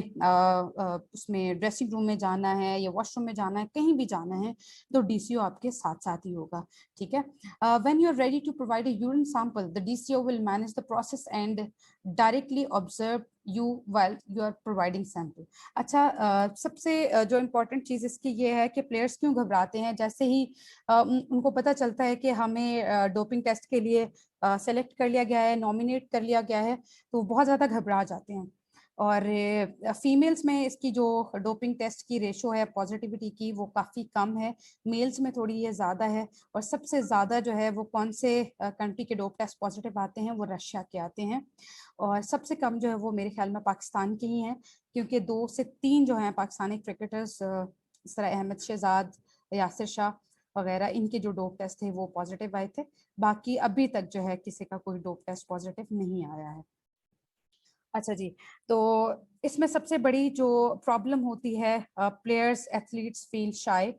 उसमें ड्रेसिंग रूम में जाना है या वॉशरूम में जाना है, कहीं भी जाना है, तो डीसीओ आपके साथ साथ ही होगा, ठीक है। When you are ready to provide a urine sample, the DCO will manage the process and directly observe you while you are providing sample. अच्छा, सबसे जो इम्पोर्टेंट चीज़ इसकी ये है कि प्लेयर्स क्यों घबराते हैं। जैसे ही उनको पता चलता है कि हमें डोपिंग टेस्ट के लिए सेलेक्ट कर लिया गया है, नॉमिनेट कर लिया गया है, तो बहुत ज़्यादा घबरा जाते हैं। और फीमेल्स में इसकी जो डोपिंग टेस्ट की रेशो है पॉजिटिविटी की, वो काफ़ी कम है, मेल्स में थोड़ी ये ज़्यादा है। और सबसे ज़्यादा जो है वो कौन से कंट्री के डोप टेस्ट पॉजिटिव आते हैं, वो रशिया के आते हैं। और सबसे कम जो है वो मेरे ख्याल में पाकिस्तान के ही हैं, क्योंकि 2 से 3 जो हैं पाकिस्तानी क्रिकेटर्स, इस तरह अहमद शहजाद, यासिर शाह वगैरह, इनके जो डोप टेस्ट थे वो पॉजिटिव आए थे। बाकी अभी तक जो है किसी का कोई डोप टेस्ट पॉजिटिव नहीं आया है। अच्छा जी, तो इसमें सबसे बड़ी जो प्रॉब्लम होती है, तो इसमें सबसे बड़ी जो प्रॉब्लम होती है, प्लेयर्स एथलीट्स फील शाय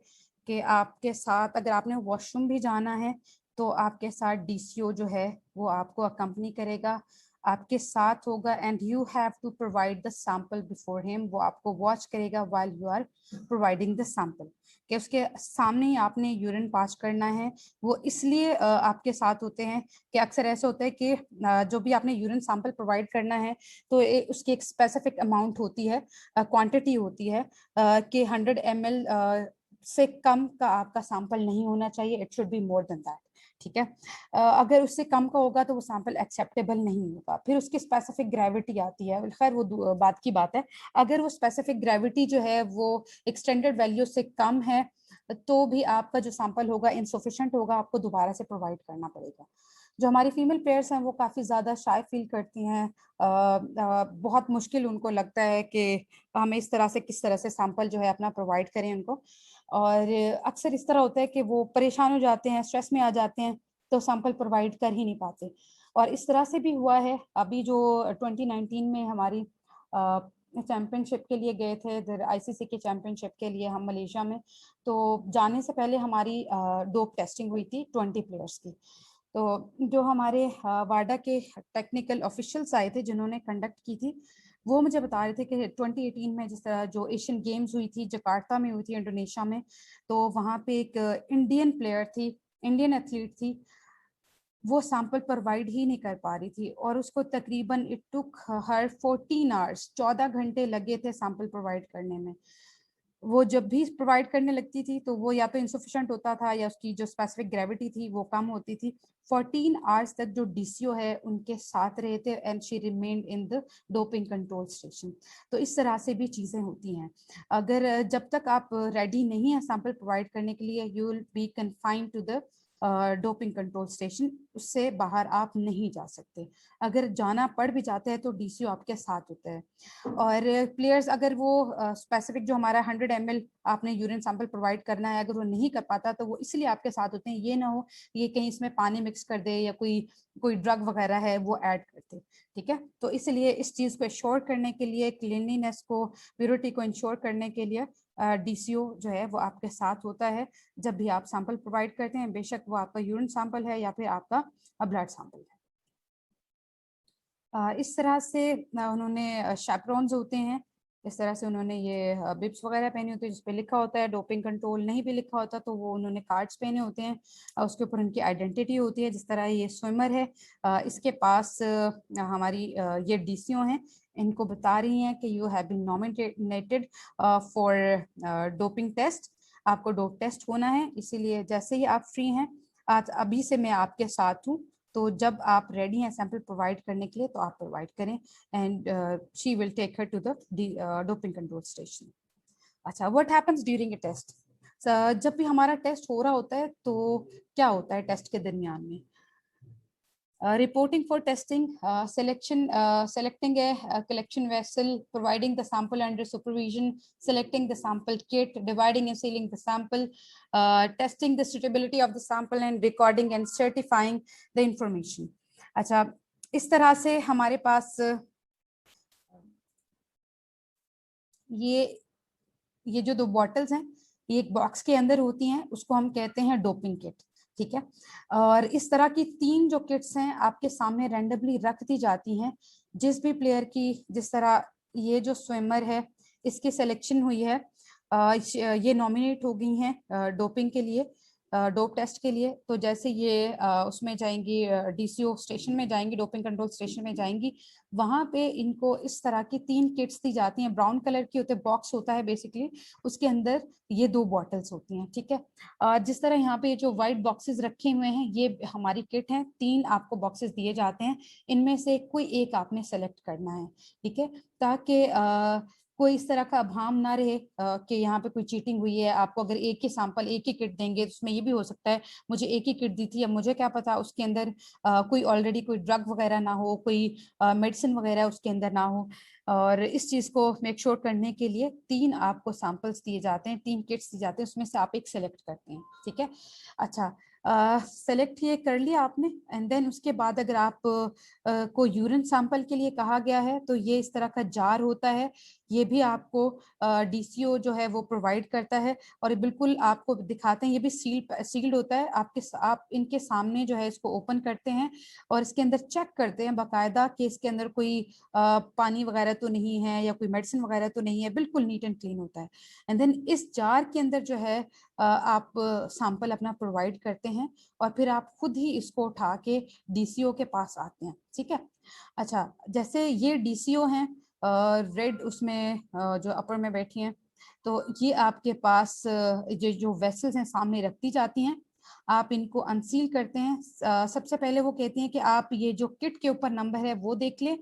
कि आपके साथ अगर आपने वॉशरूम भी जाना है तो आपके साथ डीसीओ जो है वो आपको अकम्पनी करेगा, आपके साथ होगा, and you have to provide the sample before him. वो आपको वॉच करेगा while you are providing the sample, कि उसके सामने ही आपने यूरिन पास करना है। वो इसलिए आपके साथ होते हैं कि अक्सर ऐसा होता है कि जो भी आपने यूरिन सैंपल प्रोवाइड करना है तो उसकी एक स्पेसिफिक अमाउंट होती है, क्वांटिटी होती है, कि 100 ml से कम का आपका सैंपल नहीं होना चाहिए, it should be more than that. ठीक है, अगर उससे कम का होगा तो वो सैंपल एक्सेप्टेबल नहीं होगा। फिर उसकी स्पेसिफिक ग्रेविटी आती है, खैर वो बात की बात है। अगर वो स्पेसिफिक ग्रेविटी जो है वो एक्सटेंडेड वैल्यू से कम है तो भी आपका जो सैंपल होगा इनसफिशिएंट होगा, आपको दोबारा से प्रोवाइड करना पड़ेगा। जो हमारी फीमेल प्लेयर्स हैं वो काफ़ी ज़्यादा शाय फील करती हैं, बहुत मुश्किल उनको लगता है कि हमें इस तरह से किस तरह से सैंपल जो है अपना प्रोवाइड करें उनको। और अक्सर इस तरह होता है कि वो परेशान हो जाते हैं, स्ट्रेस में आ जाते हैं, तो सैंपल प्रोवाइड कर ही नहीं पाते। और इस तरह से भी हुआ है, अभी जो 2019 में हमारी चैम्पियनशिप के लिए गए थे, इधर आईसीसी के चैम्पियनशिप के लिए हम मलेशिया में, तो जाने से पहले हमारी डोप टेस्टिंग हुई थी 20 प्लेयर्स की। तो जो हमारे वाडा के टेक्निकल ऑफिशियल्स आए थे जिन्होंने कंडक्ट की थी, वो मुझे बता रहे थे कि 2018 में जिस तरह जो एशियन गेम्स हुई थी, जकार्ता में हुई थी इंडोनेशिया में, तो वहाँ पे एक इंडियन प्लेयर थी, इंडियन एथलीट थी, वो सैंपल प्रोवाइड ही नहीं कर पा रही थी और उसको तकरीबन इट टुक हर 14 आवर्स, 14 घंटे लगे थे सैंपल प्रोवाइड करने में। वो जब भी प्रोवाइड करने लगती थी तो वो या तो इंसफिशिएंट होता था या उसकी जो स्पेसिफिक ग्रेविटी थी वो कम होती थी। 14 आवर्स तक जो डीसीओ है उनके साथ रहे थे and she remained in the doping control station. तो इस तरह से भी चीज़ें होती हैं। अगर जब तक आप रेडी नहीं है सैंपल प्रोवाइड करने के लिए, you will be confined to the doping control station, उससे बाहर आप नहीं जा सकते। अगर जाना पड़ भी जाता है तो डीसीओ आपके साथ होता है। और प्लेयर्स अगर वो स्पेसिफिक जो हमारा 100 ml आपने यूरिन सैंपल प्रोवाइड करना है, अगर वो नहीं कर पाता तो वो इसलिए आपके साथ होते हैं, ये ना हो ये कहीं इसमें पानी मिक्स कर दे या कोई कोई ड्रग वगैरह है वो ऐड करते। ठीक है, तो इसलिए इस चीज़ को इंश्योर करने के लिए, क्लीनलीनेस को, प्योरिटी को इंश्योर करने के लिए डीसीओ जो है वो आपके साथ होता है जब भी आप सैंपल प्रोवाइड करते हैं, बेशक वो आपका यूरिन सैंपल है या फिर आपका ब्लड सैंपल है। इस तरह से उन्होंने शैपरॉन्स होते हैं, इस तरह से उन्होंने ये बिब्स वगैरह पहने होते हैं जिस पे लिखा होता है डोपिंग कंट्रोल, नहीं भी लिखा होता तो वो उन्होंने कार्ड्स पहने होते हैं, उसके ऊपर उनकी आइडेंटिटी होती है। जिस तरह ये स्विमर है, इसके पास हमारी ये डीसीओ हैं, इनको बता रही हैं कि you have been nominated for doping test, आपको डोप टेस्ट होना है, इसीलिए जैसे ही आप फ्री हैं, आज अभी से मैं आपके साथ हूँ, तो जब आप रेडी हैं सैंपल प्रोवाइड करने के लिए तो आप प्रोवाइड करें and she will take her to the doping control station. अच्छा, what happens during a test? जब भी हमारा टेस्ट हो रहा होता है तो क्या होता है टेस्ट के दरमियान में? Reporting for testing, selecting a collection vessel, providing the sample under supervision, selecting the sample kit, dividing and sealing the sample, testing the suitability of the sample and recording and certifying the information. अच्छा, इस तरह से हमारे पास ये जो दो bottles हैं, ये एक बॉक्स के अंदर होती हैं, उसको हम कहते हैं डोपिंग किट। ठीक है, और इस तरह की 3 जो किट्स हैं आपके सामने रैंडमली रख दी जाती हैं। जिस भी प्लेयर की, जिस तरह ये जो स्विमर है इसकी सिलेक्शन हुई है, ये नॉमिनेट हो गई हैं डोपिंग के लिए, डोप टेस्ट के लिए, तो जैसे ये उसमें जाएंगी, डीसीओ स्टेशन में जाएंगी, डोपिंग कंट्रोल स्टेशन में जाएंगी, वहां पे इनको इस तरह की 3 किट्स दी जाती हैं। ब्राउन कलर की होते बॉक्स होता है बेसिकली, उसके अंदर ये 2 बॉटल्स होती हैं। ठीक है, जिस तरह यहाँ पे जो व्हाइट बॉक्सेस रखे हुए हैं ये हमारी किट हैं, 3 आपको बॉक्सेस दिए जाते हैं, इनमें से कोई एक आपने सेलेक्ट करना है। ठीक है, ताकि कोई इस तरह का अभाम ना रहे कि यहाँ पे कोई चीटिंग हुई है। आपको अगर एक ही सैंपल, एक ही किट देंगे तो उसमें ये भी हो सकता है मुझे एक ही किट दी थी, अब मुझे क्या पता उसके अंदर कोई ऑलरेडी कोई ड्रग वगैरह ना हो, कोई मेडिसिन वगैरह उसके अंदर ना हो। और इस चीज को मेक श्योर करने के लिए 3 आपको सैंपल्स दिए जाते हैं, 3 किट्स दिए जाते हैं, उसमें से आप एक सेलेक्ट करते हैं। ठीक है, अच्छा, सेलेक्ट ये कर लिया आपने, एंड देन उसके बाद अगर आप को यूरिन सैंपल के लिए कहा गया है तो ये इस तरह का जार होता है, ये भी आपको डीसीओ जो है वो प्रोवाइड करता है, और ये बिल्कुल आपको दिखाते हैं, ये भी सील्ड होता है। आप इनके सामने जो है इसको ओपन करते हैं और इसके अंदर चेक करते हैं बाकायदा कि इसके अंदर कोई पानी वगैरह तो नहीं है या कोई मेडिसिन वगैरह तो नहीं है, बिल्कुल नीट एंड क्लीन होता है। एंड देन इस जार के अंदर जो है आप सैंपल अपना प्रोवाइड करते हैं और फिर आप खुद ही इसको उठा के डीसीओ के पास आते हैं, ठीक है। अच्छा, जैसे ये डीसीओ हैं रेड उसमें जो अपर में बैठी हैं, तो ये आपके पास जो वेसल्स हैं सामने रखती जाती हैं, आप इनको अनसील करते हैं। सबसे पहले वो कहती हैं कि आप ये जो किट के ऊपर नंबर है वो देख लें,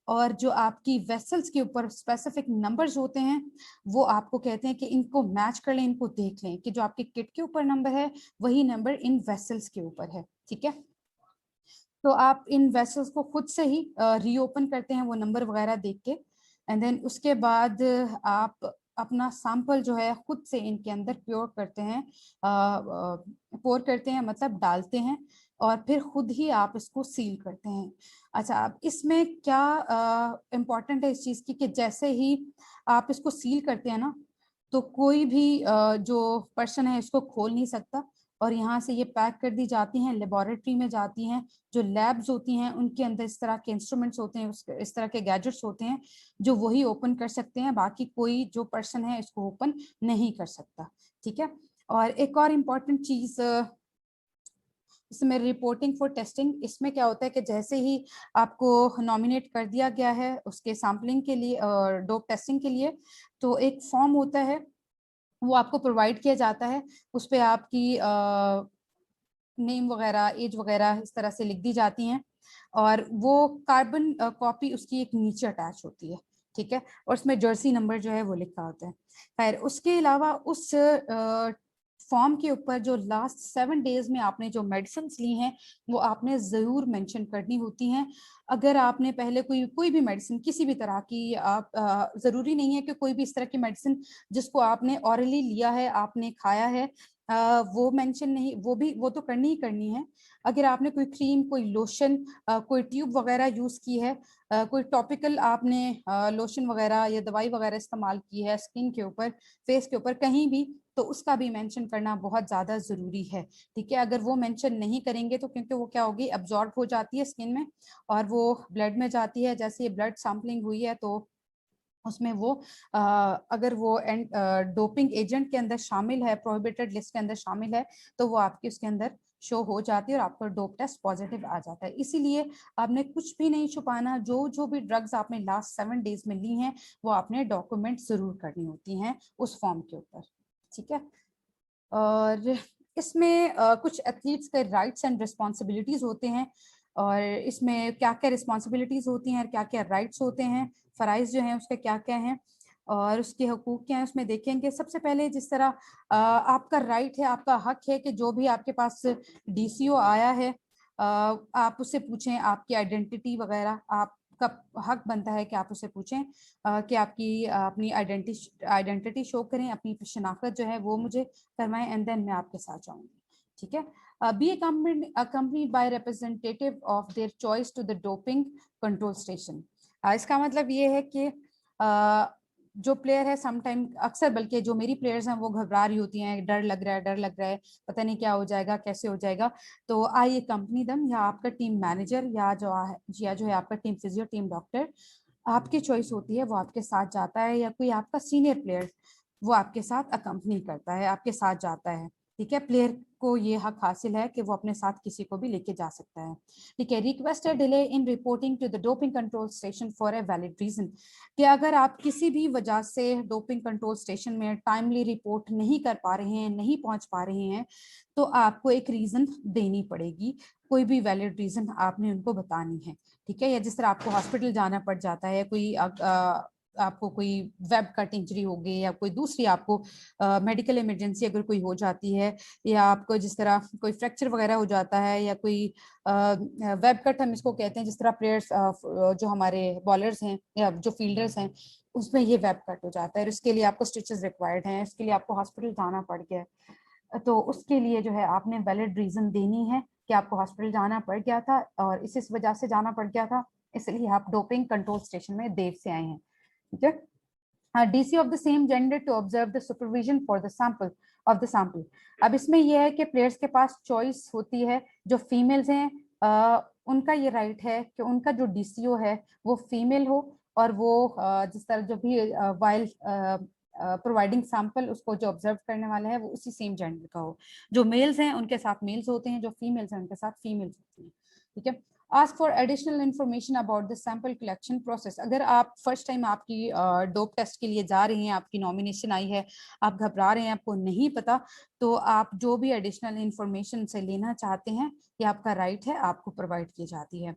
और जो आपकी वेसल्स के ऊपर स्पेसिफिक नंबर्स होते हैं वो आपको कहते हैं कि इनको मैच कर लें, इनको देख लें कि जो आपके किट के ऊपर नंबर है वही नंबर इन वेसल्स के ऊपर है, ठीक है। तो आप इन वेसल्स को खुद से ही रीओपन करते हैं वो नंबर वगैरह देख के, एंड देन उसके बाद आप अपना सैंपल जो है खुद से इनके अंदर पोर करते हैं, मतलब डालते हैं, और फिर खुद ही आप इसको सील करते हैं। अच्छा, अब इसमें क्या इम्पोर्टेंट है इस चीज़ की कि जैसे ही आप इसको सील करते हैं ना, तो कोई भी जो पर्सन है इसको खोल नहीं सकता, और यहाँ से ये पैक कर दी जाती हैं, लेबोरेटरी में जाती हैं, जो लैब्स होती हैं उनके अंदर इस तरह के इंस्ट्रूमेंट्स होते हैं, इस तरह के गैजेट्स होते हैं जो वही ओपन कर सकते हैं, बाकी कोई जो पर्सन है इसको ओपन नहीं कर सकता, ठीक है। और एक और इम्पॉर्टेंट चीज इसमें रिपोर्टिंग फॉर टेस्टिंग, इसमें क्या होता है कि जैसे ही आपको नॉमिनेट कर दिया गया है उसके सैम्पलिंग के लिए और डोप टेस्टिंग के लिए, तो एक फॉर्म होता है वो आपको प्रोवाइड किया जाता है, उस पर आपकी नेम वगैरह एज वगैरह इस तरह से लिख दी जाती हैं, और वो कार्बन कॉपी उसकी एक नीचे अटैच होती है, ठीक है, और उसमें जर्सी नंबर जो है वो लिखा होता है। खैर, उसके अलावा उस फॉर्म के ऊपर जो लास्ट 7 डेज में आपने जो मेडिसिन ली हैं वो आपने ज़रूर मेंशन करनी होती हैं। अगर आपने पहले कोई भी मेडिसिन किसी भी तरह की, आप ज़रूरी नहीं है कि कोई भी इस तरह की मेडिसिन जिसको आपने ऑरली लिया है, आपने खाया है, वो मेंशन नहीं, वो तो करनी ही करनी है। अगर आपने कोई क्रीम, कोई लोशन, कोई ट्यूब वगैरह यूज की है, कोई टॉपिकल आपने लोशन वगैरह या दवाई वगैरह इस्तेमाल की है स्किन के ऊपर, फेस के ऊपर कहीं भी, तो उसका भी मेंशन करना बहुत ज्यादा जरूरी है, ठीक है। अगर वो मेंशन नहीं करेंगे तो क्योंकि वो क्या होगी, अब्जॉर्ब हो जाती है स्किन में और वो ब्लड में जाती है, जैसे ये ब्लड सैंपलिंग हुई है तो उसमें वो अगर वो डोपिंग एजेंट के अंदर शामिल है, प्रोहिबिटेड लिस्ट के अंदर शामिल है, तो वो आपके उसके अंदर शो हो जाती है और आपका डोप टेस्ट पॉजिटिव आ जाता है। इसीलिए आपने कुछ भी नहीं छुपाना, जो भी ड्रग्स आपने लास्ट 7 डेज में ली हैं वो आपने डॉक्यूमेंट जरूर करनी होती हैं उस फॉर्म के ऊपर, ठीक है। और इसमें कुछ एथलीट्स के राइट्स एंड रिस्पॉन्सिबिलिटीज होते हैं, और इसमें क्या क्या रिस्पॉन्सिबिलिटीज होती हैं और क्या क्या राइट्स होते हैं, फ़राइज़ जो हैं उसके क्या क्या हैं और उसके हकूक़ क्या हैं, उसमें देखेंगे। सबसे पहले जिस तरह आपका राइट है, आपका हक है कि जो भी आपके पास डीसीओ आया है आप उससे पूछें आपकी आइडेंटिटी वगैरह, आपका हक बनता है कि आप उससे पूछें कि आपकी अपनी आइडेंटिटी शो करें, अपनी शनाख्त जो है वो मुझे करवाएं, एंड देन मैं आपके साथ जाऊंगी, ठीक है। Be accompanied by representative of their choice to the doping control station। इसका मतलब ये है कि जो प्लेयर है समटाइम, अक्सर बल्कि जो मेरी प्लेयर्स हैं वो घबरा रही होती हैं, डर लग रहा है, पता नहीं क्या हो जाएगा, कैसे हो जाएगा, तो आई कंपनी दम, या आपका टीम मैनेजर या जो है आपका टीम फिजियो, टीम डॉक्टर, आपकी चॉइस होती है, वो आपके साथ जाता है, या कोई आपका सीनियर प्लेयर वो आपके साथ अकम्पनी करता है, आपके साथ जाता है, ठीक है। प्लेयर को ये हक हासिल है कि वो अपने साथ किसी को भी लेके जा सकता है, ठीक है। रिक्वेस्ट है delay in reporting to the doping control station for a valid reason, कि अगर आप किसी भी वजह से डोपिंग कंट्रोल स्टेशन में टाइमली रिपोर्ट नहीं कर पा रहे हैं, नहीं पहुंच पा रहे हैं, तो आपको एक रीजन देनी पड़ेगी, कोई भी वैलिड रीजन आपने उनको बतानी है, ठीक है। या जिस तरह आपको हॉस्पिटल जाना पड़ जाता है, कोई आपको कोई वेब कट इंजरी हो गई, या कोई दूसरी आपको मेडिकल इमरजेंसी अगर कोई हो जाती है, या आपको जिस तरह कोई फ्रैक्चर वगैरह हो जाता है, या कोई वेब कट हम इसको कहते हैं, जिस तरह प्लेयर्स जो हमारे बॉलर्स हैं या जो फील्डर्स हैं उसमें ये वेब कट हो जाता है, और इसके लिए आपको स्टिचेस रिक्वायर्ड हैं, इसके लिए आपको हॉस्पिटल जाना पड़ गया है, तो उसके लिए जो है आपने वैलिड रीजन देनी है कि आपको हॉस्पिटल जाना पड़ गया था और इस वजह से जाना पड़ गया था, इसलिए आप डोपिंग कंट्रोल स्टेशन में देर से आए हैं, ठीक है। DC of the same gender to observe the supervision for the sample of the sample। अब इसमें यह है कि प्लेयर्स के पास चॉइस होती है, जो फीमेल्स हैं उनका ये राइट है कि उनका जो DCO है वो फीमेल हो, और वो जिस तरह जो भी वाइल प्रोवाइडिंग सैंपल उसको जो ऑब्जर्व करने वाला है वो उसी सेम जेंडर का हो। जो मेल्स हैं उनके साथ मेल्स होते हैं, जो फीमेल्स हैं उनके साथ फीमेल्स होती हैं, ठीक है। Ask for additional information about the sample collection process। अगर आप फर्स्ट टाइम आपकी डोप टेस्ट के लिए जा रही हैं, आपकी नॉमिनेशन आई है, आप घबरा रहे हैं, आपको नहीं पता, तो आप जो भी एडिशनल इंफॉर्मेशन से लेना चाहते हैं ये आपका राइट है, आपको प्रोवाइड की जाती है।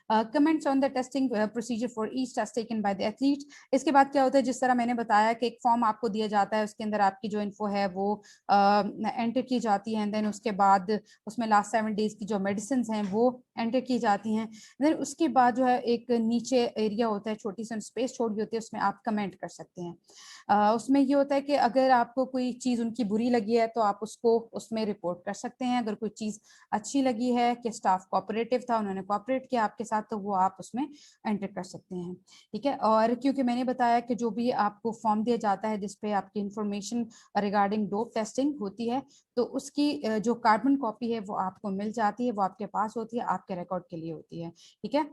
Comments on the testing procedure for each test taken by the athlete. इसके बाद क्या होता है, जिस तरह मैंने बताया कि एक फॉर्म आपको दिया जाता है, उसके अंदर आपकी जो इन्फो है वो एंटर की जाती है, देन उसके बाद उसमें लास्ट 7 डेज की जो मेडिसिन हैं वो एंटर की जाती हैं। देन उसके बाद जो है एक नीचे एरिया होता है, छोटी सी स्पेस छोड़ी होती है, उसमें आप कमेंट कर सकते हैं। उसमें ये होता है कि अगर आपको कोई चीज़ उनकी बुरी लगी है तो आप उसको उसमें रिपोर्ट कर सकते हैं। अगर कोई चीज़ अच्छी लगी है कि स्टाफ कोऑपरेटिव था, उन्होंने कोऑपरेट किया आपके साथ, तो वो आप उसमें एंटर कर सकते हैं, ठीक है। और क्योंकि मैंने बताया कि जो भी आपको फॉर्म दिया जाता है जिसपे आपकी इंफॉर्मेशन रिगार्डिंग डोप टेस्टिंग होती है, तो उसकी जो कार्बन कॉपी है वो आपको मिल जाती है, वो आपके पास होती है, आपके रिकॉर्ड के लिए होती है, ठीक है।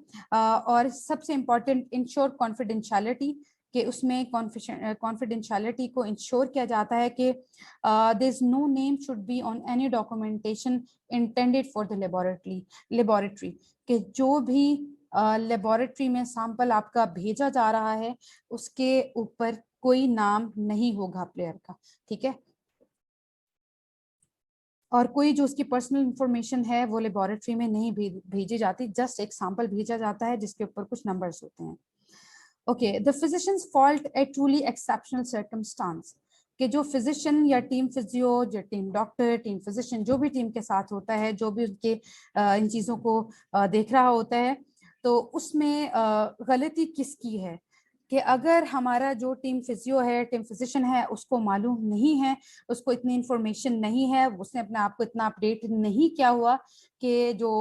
और सबसे इम्पोर्टेंट, इंश्योर कॉन्फिडेंशियलिटी, कि उसमें कॉन्फिडेंशियलिटी को इंश्योर किया जाता है कि there is no name should be on any documentation intended for the laboratory, कि जो भी लेबोरेटरी में सैंपल आपका भेजा जा रहा है उसके ऊपर कोई नाम नहीं होगा प्लेयर का, ठीक है। और कोई जो उसकी पर्सनल इंफॉर्मेशन है वो लेबोरेटरी में नहीं भेजी जाती, जस्ट एक सैंपल भेजा जाता है जिसके ऊपर कुछ नंबर्स होते हैं। Okay, the physicians fault A truly exceptional circumstance, कि जो फिजिशियन या टीम फिजियो, जो टीम डॉक्टर, टीम फिजिशियन जो भी टीम के साथ होता है, जो भी उनके इन चीज़ों को देख रहा होता है, तो उसमें गलती किसकी है, कि अगर हमारा जो टीम फिजियो है, टीम फिजिशियन है, उसको मालूम नहीं है, उसको इतनी इंफॉर्मेशन नहीं है, उसने अपने आप को इतना अपडेट नहीं किया हुआ कि जो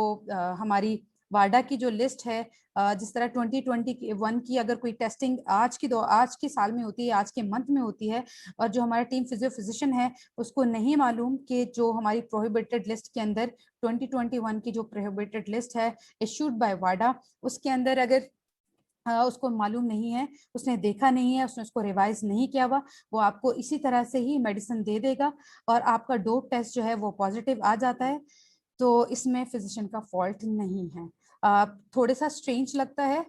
हमारी वाडा की जो लिस्ट है, जिस तरह 2021 की अगर कोई टेस्टिंग आज की साल में होती है, आज के मंथ में होती है, और जो हमारा टीम फिजिशियन है उसको नहीं मालूम कि जो हमारी प्रोहिबिटेड लिस्ट के अंदर 2021 की जो प्रोहिबिटेड लिस्ट है इशूड बाय वाडा, उसके अंदर अगर उसको मालूम नहीं है, उसने देखा नहीं है, उसने उसको रिवाइज नहीं किया हुआ, वो आपको इसी तरह से ही मेडिसिन दे देगा और आपका डोप टेस्ट जो है वो पॉजिटिव आ जाता है, तो इसमें फिजिशियन का फॉल्ट नहीं है। थोड़ा सा स्ट्रेंज लगता है,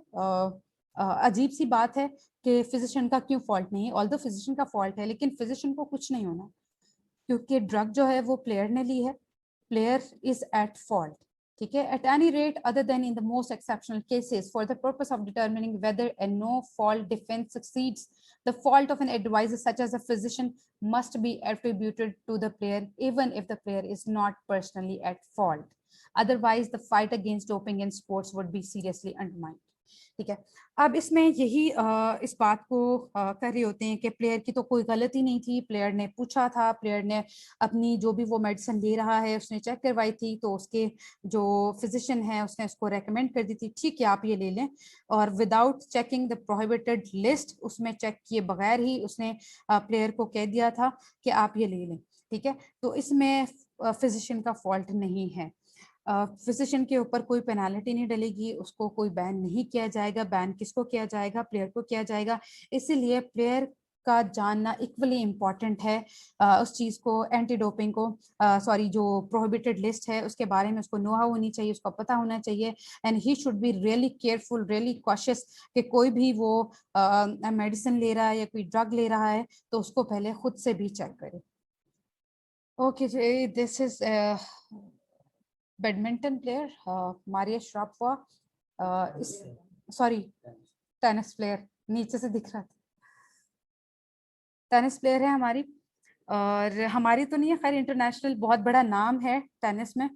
अजीब सी बात है कि फिजिशियन का क्यों फॉल्ट नहीं है, ऑल्दो फिजिशियन का फॉल्ट है, लेकिन फिजिशियन को कुछ नहीं होना, क्योंकि ड्रग जो है वो प्लेयर ने ली है, प्लेयर इज एट फॉल्ट, ठीक है। At any rate other than in the most exceptional cases for the purpose of determining whether a no fault defence succeeds, the fault of an advisor such as a physician must be attributed to the player even if the player is not personally at fault, otherwise the fight against doping in sports would be seriously undermined, ठीक है। अब इसमें यही इस बात को कर रहे होते हैं कि प्लेयर की तो कोई गलती नहीं थी, प्लेयर ने पूछा था, प्लेयर ने अपनी जो भी वो मेडिसिन ले रहा है उसने चेक करवाई थी, तो उसके जो फिजिशियन है उसने उसको रेकमेंड कर दी थी, ठीक है आप ये ले लें, और without checking the prohibited list, उसमें चेक किए बगैर ही उसने प्लेयर को कह दिया था कि आप ये ले लें, ठीक है। तो इसमें फिजिशियन का फॉल्ट नहीं है, फिजिशियन के ऊपर कोई पेनाल्टी नहीं डलेगी, उसको कोई बैन नहीं किया जाएगा, बैन किसको किया जाएगा, प्लेयर को किया जाएगा, इसीलिए प्लेयर का जानना इक्वली इम्पॉर्टेंट है उस चीज़ को, एंटी डोपिंग को, सॉरी जो प्रोहिबिटेड लिस्ट है उसके बारे में उसको नोहा होनी चाहिए, उसको पता होना चाहिए, and he should be really careful, really cautious, कि कोई भी वो मेडिसिन ले रहा है या कोई ड्रग ले रहा है तो उसको पहले खुद से भी चेक करे। ओके जी, this is badminton player Maria Sharapova, sorry tennis player, नीचे से दिख रहा था, टेनिस प्लेयर है हमारी, और हमारी तो नहीं है खैर, इंटरनेशनल बहुत बड़ा नाम है टेनिस में।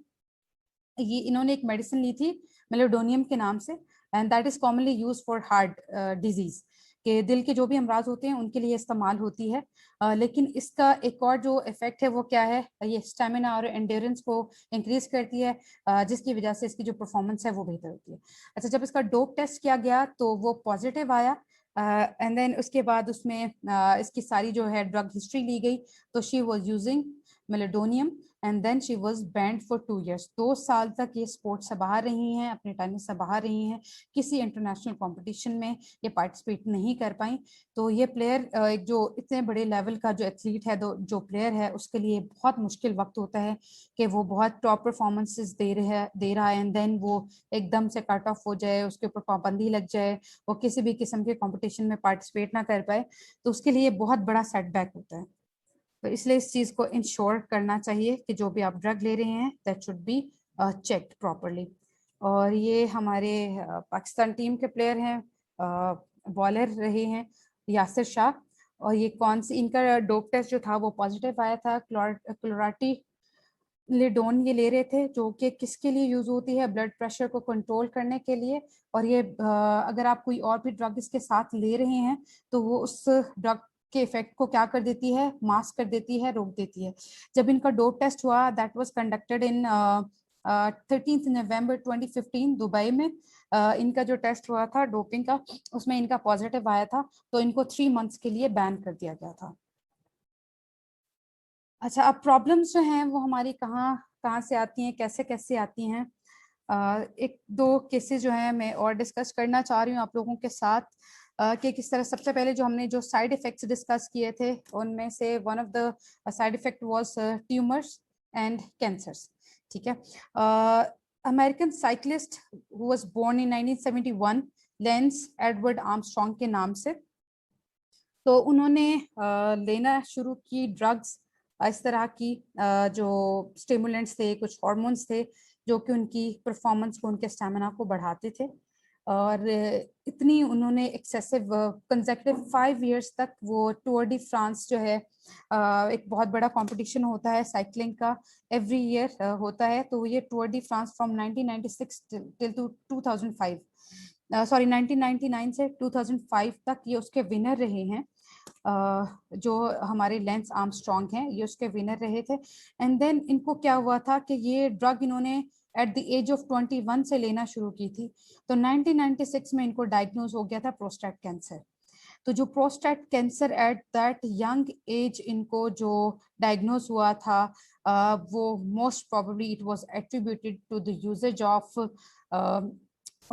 ये इन्होंने एक मेडिसिन ली थी मेलोडोनियम के नाम से, and that is commonly use for heart disease, कि दिल के जो भी अमराज होते हैं उनके लिए इस्तेमाल होती है, लेकिन इसका एक और जो इफेक्ट है वो क्या है, ये स्टेमिना और एंड्योरेंस को इंक्रीज करती है, जिसकी वजह से इसकी जो परफॉर्मेंस है वो बेहतर होती है। अच्छा, जब इसका डोप टेस्ट किया गया तो वो पॉजिटिव आया, एंड देन उसके बाद उसमें इसकी सारी जो है ड्रग हिस्ट्री ली गई, तो she was using meldonium and then she was banned for 2 years। 2 साल तक ये स्पोर्ट से बाहर रही हैं, अपने टाइम से बाहर रही हैं, किसी इंटरनेशनल कंपटीशन में ये पार्टिसिपेट नहीं कर पाई। तो ये प्लेयर एक जो इतने बड़े लेवल का जो एथलीट है, जो प्लेयर है, उसके लिए बहुत मुश्किल वक्त होता है कि वो बहुत टॉप परफॉर्मेंसेस दे रहा है एंड देन वो एकदम से कट ऑफ हो जाए, उसके ऊपर पाबंदी लग जाए, वो किसी भी किस्म के कंपटीशन में पार्टिसिपेट ना कर पाए, तो उसके लिए बहुत बड़ा सेटबैक होता है। तो इसलिए इस चीज को इंश्योर करना चाहिए कि जो भी आप ड्रग ले रहे हैं that should be checked properly. और ये हमारे पाकिस्तान टीम के प्लेयर हैं, बॉलर रहे हैं यासिर शाह, और ये कौन सी इनका डोप टेस्ट जो था वो पॉजिटिव आया था, क्लोराटी लेडोन ये ले रहे थे, जो कि किसके लिए यूज होती है, ब्लड प्रेशर को कंट्रोल करने के लिए। और ये अगर आप कोई और भी ड्रग इसके साथ ले रहे हैं तो वो उस ड्रग के इफेक्ट को क्या कर देती है, मास्क कर देती है, रोक देती है। जब इनका डोप टेस्ट हुआ that was conducted in 13 November 2015 Dubai में, इनका जो टेस्ट हुआ था डोपिंग का उसमें इनका पॉजिटिव आया था, तो इनको 3 मंथ्स के लिए बैन कर दिया गया था। अच्छा, अब प्रॉब्लम्स जो हैं वो हमारी कहाँ कहाँ से आती हैं, कैसे कैसे आती हैं। एक दो केसेस जो हैं मैं और डिस्कस करना चाह रही हूँ आप लोगों के साथ, कि किस तरह। सबसे पहले जो हमने जो साइड इफेक्ट्स डिस्कस किए थे उनमें से one of the side effect was tumours and cancers. ठीक है, American cyclist who was born in 1971 Lance Edward Armstrong के नाम से, तो उन्होंने लेना शुरू की ड्रग्स इस तरह की, जो स्टिमुलेंट्स थे, कुछ हार्मोन्स थे जो कि उनकी परफॉर्मेंस को, उनके स्टैमिना को बढ़ाते थे। और इतनी उन्होंने एक्सेसिव कंसेक्टिव 5 years तक वो टूर डी फ्रांस जो है, एक बहुत बड़ा कंपटीशन होता है साइकिलिंग का, एवरी ईयर होता है, तो ये Tour de France from 1996 till 2005, sorry 1999 से 2005 तक ये उसके विनर रहे हैं। जो हमारे लेंस आर्मस्ट्रॉन्ग हैं ये उसके विनर रहे थे। एंड देन इनको क्या हुआ था कि ये ड्रग इन्होंने एट द एज ऑफ 21 से लेना शुरू की थी, तो 1996 में इनको डायग्नोज हो गया था प्रोस्टेट कैंसर। तो जो prostate cancer at that young age इनको जो डायग्नोज हुआ था, वो most probably it was attributed to the usages of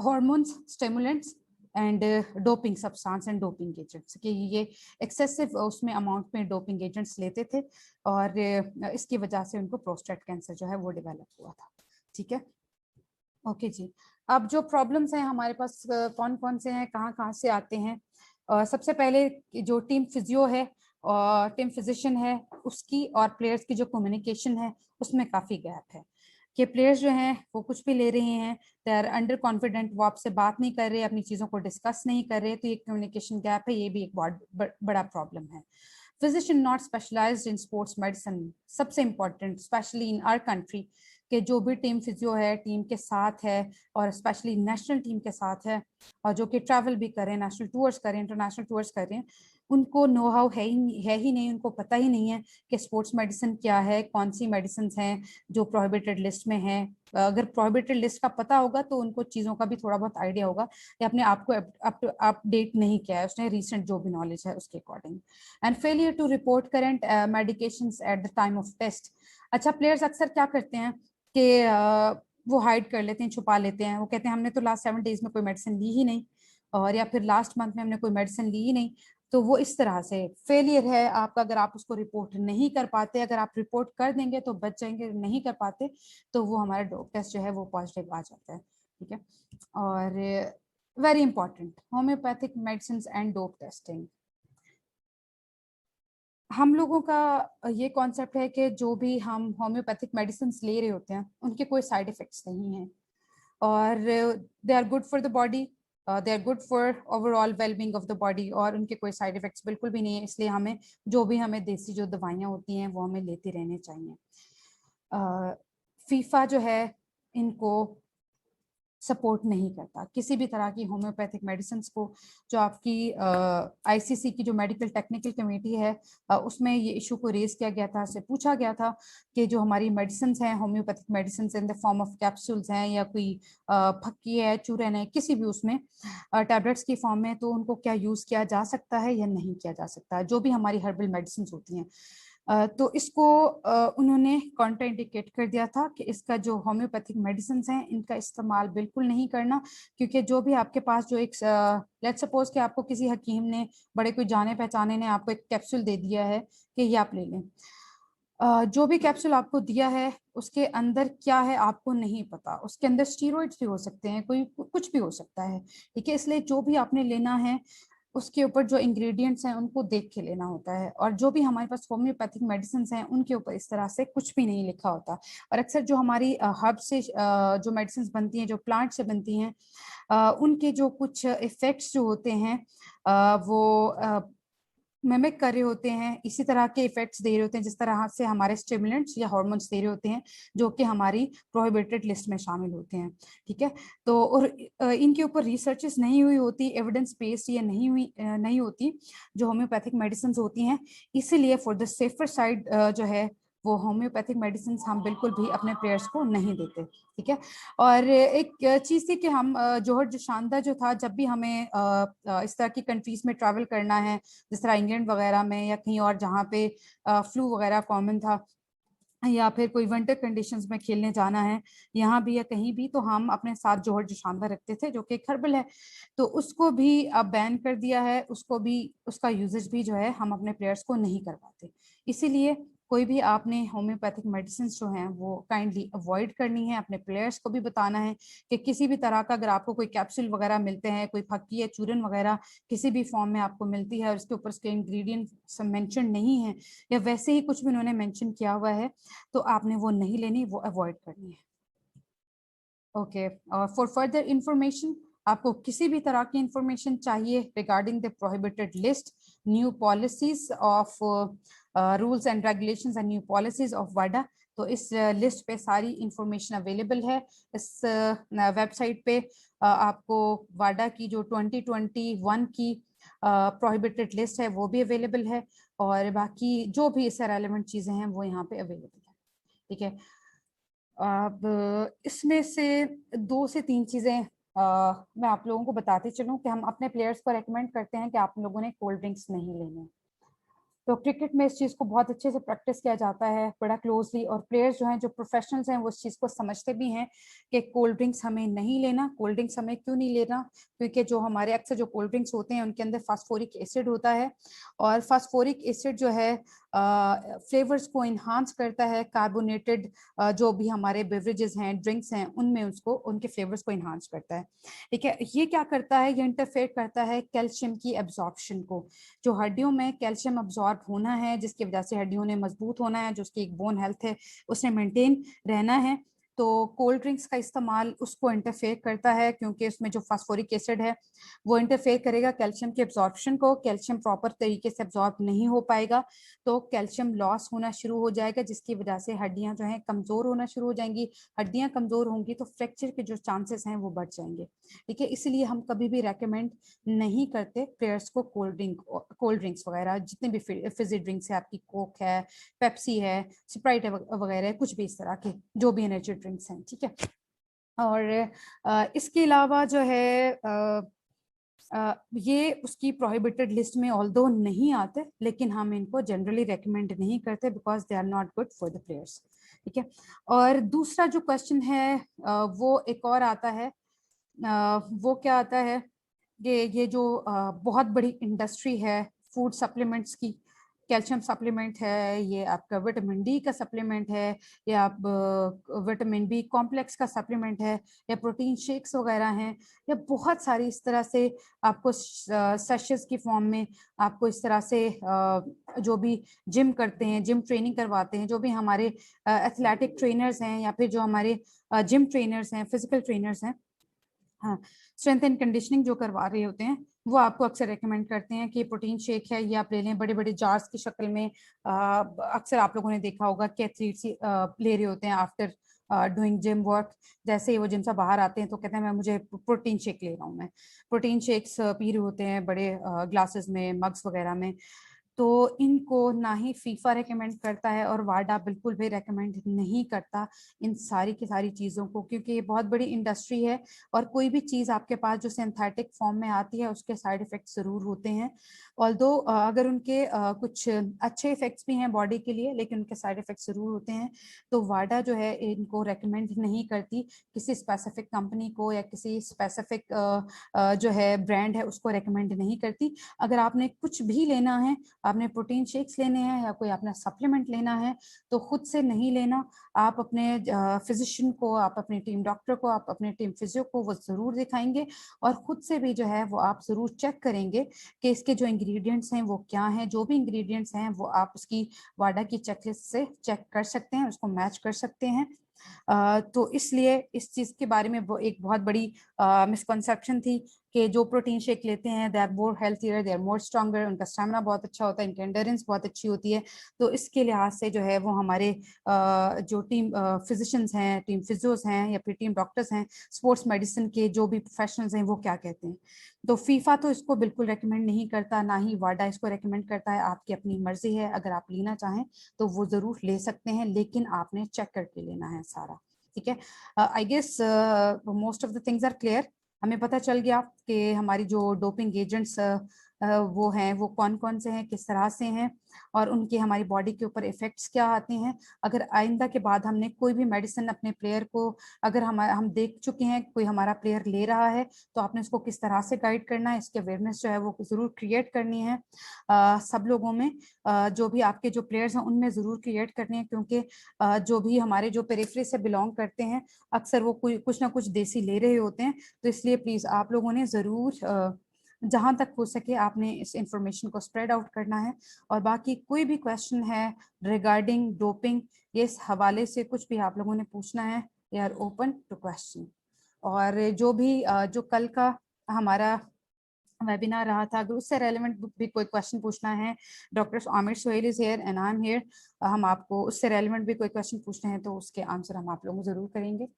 hormones, stimulants and doping substance and doping agents, कि ये एक्सेसिव उसमें अमाउंट में डोपिंग एजेंट्स लेते थे, और इसकी वजह से उनको प्रोस्टेट कैंसर जो है वो डेवलप हुआ था। ठीक है, ओके जी। अब जो प्रॉब्लम्स हैं हमारे पास कौन कौन से हैं, कहाँ कहाँ से आते हैं। सबसे पहले जो टीम फिजियो है और टीम फिजिशियन है उसकी और प्लेयर्स की जो कम्युनिकेशन है उसमें काफ़ी गैप है, कि प्लेयर्स जो हैं वो कुछ भी ले रहे हैं, दे आर अंडर कॉन्फिडेंट, वो आपसे बात नहीं कर रहे, अपनी चीज़ों को डिस्कस नहीं कर रहे, तो ये कम्युनिकेशन गैप है, ये भी एक बहुत बड़ा प्रॉब्लम है। Physician not specialised in sports medicine, सबसे important specially in our country, कि जो भी टीम फिजियो है टीम के साथ है और स्पेशली नेशनल टीम के साथ है, और जो कि ट्रैवल भी करें, नेशनल टूर्स करें, इंटरनेशनल टूर्स करें, उनको नो हाउ है ही नहीं, उनको पता ही नहीं है कि स्पोर्ट्स मेडिसिन क्या है, कौन सी मेडिसिन हैं जो प्रोहिबिटेड लिस्ट में है। अगर प्रोहिबिटेड लिस्ट का पता होगा तो उनको चीज़ों का भी थोड़ा बहुत आइडिया होगा, या अपने आप को अपडेट नहीं किया है उसने, रिसेंट जो भी नॉलेज है उसके according. And failure to report current medications at the time of test. अच्छा, प्लेयर्स अक्सर क्या करते हैं कि वो हाइड कर लेते हैं, छुपा लेते हैं, वो कहते हैं हमने तो लास्ट 7 days में कोई मेडिसिन ली ही नहीं, और या फिर लास्ट मंथ में हमने कोई मेडिसिन ली ही नहीं। तो वो इस तरह से फेलियर है आपका, अगर आप उसको रिपोर्ट नहीं कर पाते, अगर आप रिपोर्ट कर देंगे तो बच जाएंगे, नहीं कर पाते तो वो हमारा डोप टेस्ट जो है वो पॉजिटिव आ जाता है। ठीक है, और very important homeopathic medicine and dope testing. हम लोगों का ये कॉन्सेप्ट है कि जो भी हम होम्योपैथिक मेडिसिन ले रहे होते हैं उनके कोई साइड इफेक्ट्स नहीं हैं, और they are good for the body, they are good for overall wellbeing of the body, और उनके कोई साइड इफेक्ट्स बिल्कुल भी नहीं है। इसलिए हमें जो भी हमें देसी जो दवाइयाँ होती हैं वो हमें लेते रहने चाहिए। फीफा जो है इनको सपोर्ट नहीं करता। किसी भी तरह की होम्योपैथिक मेडिसिन को, जो आपकी ICC की जो मेडिकल टेक्निकल कमेटी है उसमें ये इशू को रेज किया गया था, से पूछा गया था कि जो हमारी मेडिसिन हैं, homeopathic medicine in the form of capsules हैं या कोई फक्की है, चूरन है, किसी भी उसमें टैबलेट्स की फॉर्म में, तो उनको क्या यूज किया जा सकता है या नहीं किया जा सकता, जो भी हमारी हर्बल मेडिसिन होती हैं। तो इसको उन्होंने कॉन्ट्रा इंडिकेट कर दिया था कि इसका जो होम्योपैथिक मेडिसिन हैं इनका इस्तेमाल बिल्कुल नहीं करना, क्योंकि जो भी आपके पास जो एक लेट्स सपोज कि आपको किसी हकीम ने, बड़े कोई जाने पहचाने ने आपको एक कैप्सूल दे दिया है कि ये आप ले लें, जो भी कैप्सूल आपको दिया है उसके अंदर क्या है आपको नहीं पता, उसके अंदर स्टीरॉइड्स भी हो सकते हैं, कोई कुछ भी हो सकता है, ठीक है। इसलिए जो भी आपने लेना है उसके ऊपर जो इंग्रेडिएंट्स हैं उनको देख के लेना होता है, और जो भी हमारे पास होम्योपैथिक मेडिसिन हैं उनके ऊपर इस तरह से कुछ भी नहीं लिखा होता। और अक्सर जो हमारी हर्ब से जो मेडिसिन बनती हैं, जो प्लांट से बनती हैं, उनके जो कुछ इफेक्ट्स जो होते हैं वो मिमिक कर रहे होते हैं, इसी तरह के इफेक्ट्स दे रहे होते हैं जिस तरह से हमारे स्टिमुलेंट्स या हार्मोन्स दे रहे होते हैं, जो कि हमारी प्रोहिबिटेड लिस्ट में शामिल होते हैं, ठीक है। तो और इनके ऊपर रिसर्चेस नहीं हुई होती, एविडेंस बेस्ड ये नहीं होती जो होम्योपैथिक मेडिसिन होती हैं। इसीलिए फॉर द सेफर साइड जो है वो होम्योपैथिक मेडिसिन हम बिल्कुल भी अपने प्लेयर्स को नहीं देते, ठीक है। और एक चीज़ थी कि हम जोहर जोशानदा जो था, जब भी हमें इस तरह की कंट्रीज में ट्रैवल करना है, जिस तरह इंग्लैंड वगैरह में या कहीं और जहाँ पे फ्लू वगैरह कॉमन था, या फिर कोई विंटर कंडीशंस में खेलने जाना है यहाँ भी या कहीं भी, तो हम अपने साथ जोहर जोशानदा रखते थे, जो कि एक हर्बल है। तो उसको भी अब बैन कर दिया है, उसको भी, उसका यूजेज भी जो है हम अपने प्लेयर्स को नहीं करवाते। इसीलिए कोई भी आपने होम्योपैथिक मेडिसिन जो हैं वो काइंडली अवॉइड करनी है। अपने प्लेयर्स को भी बताना है कि किसी भी तरह का अगर आपको कोई कैप्सूल वगैरह मिलते हैं, कोई फक्की या चूरन वगैरह किसी भी फॉर्म में आपको मिलती है और उसके ऊपर उसके इंग्रेडिएंट मेंशन नहीं है, या वैसे ही कुछ भी उन्होंने मेंशन किया हुआ है, तो आपने वो नहीं लेनी, वो अवॉइड करनी है। ओके, और फॉर फर्दर इंफॉर्मेशन, आपको किसी भी तरह की इंफॉर्मेशन चाहिए regarding the prohibited list, new policies of rules and regulations and new policies of वाडा, तो इस लिस्ट पे सारी इंफॉर्मेशन अवेलेबल है। इस वेबसाइट पे आपको वाडा की जो 2021 की प्रोहिबिटेड लिस्ट है वो भी अवेलेबल है, और बाकी जो भी इससे रेलेवेंट चीज़ें हैं वो यहाँ पे अवेलेबल है, ठीक है। अब इसमें से 2 से 3 चीज़ें मैं आप लोगों को बताते चलूं कि हम अपने प्लेयर्स को रेकमेंड करते हैं कि आप लोगों ने कोल्ड ड्रिंक्स नहीं लेने। तो क्रिकेट में इस चीज़ को बहुत अच्छे से प्रैक्टिस किया जाता है बड़ा क्लोजली, और प्लेयर्स जो हैं, जो प्रोफेशनल्स हैं, वो इस चीज़ को समझते भी हैं कि कोल्ड ड्रिंक्स हमें नहीं लेना। कोल्ड ड्रिंक्स हमें क्यों नहीं लेना? क्योंकि जो हमारे अक्सर जो कोल्ड ड्रिंक्स होते हैं उनके अंदर फास्फोरिक एसिड होता है, और फास्फोरिक एसिड जो है फ्लेवर्स को इन्हांस करता है। कार्बोनेटेड जो भी हमारे बेवरेजेस हैं, ड्रिंक्स हैं, उनमें उसको, उनके फ्लेवर्स को इन्हांस करता है, ठीक है। ये क्या करता है? ये इंटरफेयर करता है कैल्शियम की एब्जॉर्प्शन को। जो हड्डियों में कैल्शियम अब्जॉर्ब होना है, जिसकी वजह से हड्डियों ने मजबूत होना है, जो उसकी एक बोन हेल्थ है उसने मेंटेन रहना है, तो कोल्ड ड्रिंक्स का इस्तेमाल उसको इंटरफेयर करता है, क्योंकि उसमें जो फास्फोरिक एसिड है वो इंटरफेयर करेगा कैल्शियम के एब्जॉर्प्शन को। कैल्शियम प्रॉपर तरीके से एब्जॉर्ब नहीं हो पाएगा, तो कैल्शियम लॉस होना शुरू हो जाएगा, जिसकी वजह से हड्डियां जो हैं कमजोर होना शुरू हो जाएंगी। हड्डियां कमजोर होंगी तो फ्रैक्चर के जो चांसेस हैं वो बढ़ जाएंगे, ठीक है। इसलिए हम कभी भी रेकमेंड नहीं करते प्लेयर्स को कोल्ड ड्रिंक्स वगैरह, जितने भी फिजी ड्रिंक्स है, आपकी कोक है, पेप्सी है, स्प्राइट वगैरह, कुछ भी इस तरह के जो भी एनर्जी ड्रिंक्स हैं, ठीक है। और इसके अलावा जो है ये उसकी प्रोहिबिटेड लिस्ट में ऑल्दो नहीं आते, लेकिन हम इनको जनरली रेकमेंड नहीं करते because they are not good for the players, ठीक है। और दूसरा जो क्वेश्चन है वो एक और आता है, वो क्या आता है कि ये जो बहुत बड़ी इंडस्ट्री है फूड सप्लीमेंट्स की, कैल्शियम सप्लीमेंट है, ये आपका विटामिन डी का सप्लीमेंट है, या आप विटामिन बी कॉम्प्लेक्स का सप्लीमेंट है, या प्रोटीन शेक्स वगैरह हैं, या बहुत सारी इस तरह से आपको सेशेस की फॉर्म में आपको इस तरह से जो भी जिम करते हैं, जिम ट्रेनिंग करवाते हैं, जो भी हमारे एथलेटिक ट्रेनर्स हैं या फिर जो हमारे जिम ट्रेनर्स हैं, फिजिकल ट्रेनर्स हैं, हाँ, स्ट्रेंथ एंड कंडीशनिंग जो करवा रहे होते हैं, वो आपको अक्सर रेकमेंड करते हैं कि प्रोटीन शेक है, ये आप ले लें बड़े बड़े जार्स की शक्ल में। अक्सर आप लोगों ने देखा होगा कि एथलीट्स ले रहे होते हैं आफ्टर डूइंग जिम वर्क, जैसे ही वो जिम से बाहर आते हैं तो कहते हैं मैं मुझे प्रोटीन शेक ले रहा हूँ, मैं प्रोटीन शेक्स पी रहे होते हैं बड़े ग्लासेस में, मग्स वगैरह में। तो इनको ना ही फीफा रेकमेंड करता है और वाडा बिल्कुल भी रेकमेंड नहीं करता इन सारी की सारी चीज़ों को, क्योंकि ये बहुत बड़ी इंडस्ट्री है और कोई भी चीज़ आपके पास जो सिंथेटिक फॉर्म में आती है उसके साइड इफ़ेक्ट ज़रूर होते हैं। ऑल्दो अगर उनके कुछ अच्छे इफ़ेक्ट्स भी हैं बॉडी के लिए, लेकिन उनके साइड इफ़ेक्ट्स ज़रूर होते हैं। तो वाडा जो है इनको रेकमेंड नहीं करती, किसी स्पेसिफिक कंपनी को या किसी स्पेसिफिक जो है ब्रांड है उसको रेकमेंड नहीं करती। अगर आपने कुछ भी लेना है, आपने प्रोटीन शेक्स लेने हैं या कोई अपना सप्लीमेंट लेना है, तो खुद से नहीं लेना। आप अपने फिजिशियन को, आप अपने टीम डॉक्टर को, आप अपने टीम फिजियो को वो ज़रूर दिखाएंगे और खुद से भी जो है वो आप ज़रूर चेक करेंगे कि इसके जो इंग्रेडिएंट्स हैं वो क्या हैं। जो भी इंग्रेडिएंट्स हैं वो आप उसकी वाडा की चेकलिस्ट से चेक कर सकते हैं, उसको मैच कर सकते हैं। तो इसलिए इस चीज़ के बारे में एक बहुत बड़ी मिसकंसेप्शन थी कि जो प्रोटीन शेक लेते हैं they are more healthier, they are more stronger, उनका स्टेमिना बहुत अच्छा होता है, इनकी एंड्योरेंस बहुत अच्छी होती है। तो इसके लिहाज से जो है वो हमारे जो टीम फिजिशियंस हैं, टीम फिजियोज हैं या फिर टीम डॉक्टर्स हैं, स्पोर्ट्स मेडिसिन के जो भी प्रोफेशनल्स हैं वो क्या कहते हैं। तो फीफा तो इसको बिल्कुल रेकमेंड नहीं करता, ना ही वाडा इसको रेकमेंड करता है। आपकी अपनी मर्जी है, अगर आप लेना चाहें तो वो ज़रूर ले सकते हैं, लेकिन आपने चेक करके लेना है सारा, ठीक है। I guess most of the things are clear. हमें पता चल गया कि हमारी जो डोपिंग एजेंट्स वो हैं वो कौन कौन से हैं, किस तरह से हैं और उनके हमारी बॉडी के ऊपर इफेक्ट्स क्या आते हैं। अगर आइंदा के बाद हमने कोई भी मेडिसिन अपने प्लेयर को, अगर हम देख चुके हैं कोई हमारा प्लेयर ले रहा है, तो आपने उसको किस तरह से गाइड करना है, इसकी अवेयरनेस जो है वो ज़रूर क्रिएट करनी है सब लोगों में। जो भी आपके जो प्लेयर्स हैं उनमें ज़रूर क्रिएट करनी है, क्योंकि जो भी हमारे जो पेरिफेरी से बिलोंग करते हैं अक्सर वो कुछ ना कुछ देसी ले रहे होते हैं। तो इसलिए प्लीज़ आप लोगों ने ज़रूर जहाँ तक हो सके आपने इस इंफॉर्मेशन को स्प्रेड आउट करना है। और बाकी कोई भी क्वेश्चन है रिगार्डिंग डोपिंग, ये इस हवाले से कुछ भी आप लोगों ने पूछना है, they are open to question. और जो भी जो कल का हमारा वेबिनार रहा था, अगर उससे रेलेवेंट भी कोई क्वेश्चन पूछना है, doctor Aamir Sohail is here and I am here, हम आपको उससे रेलेवेंट भी कोई क्वेश्चन पूछना है तो उसके आंसर हम आप लोगों को जरूर करेंगे।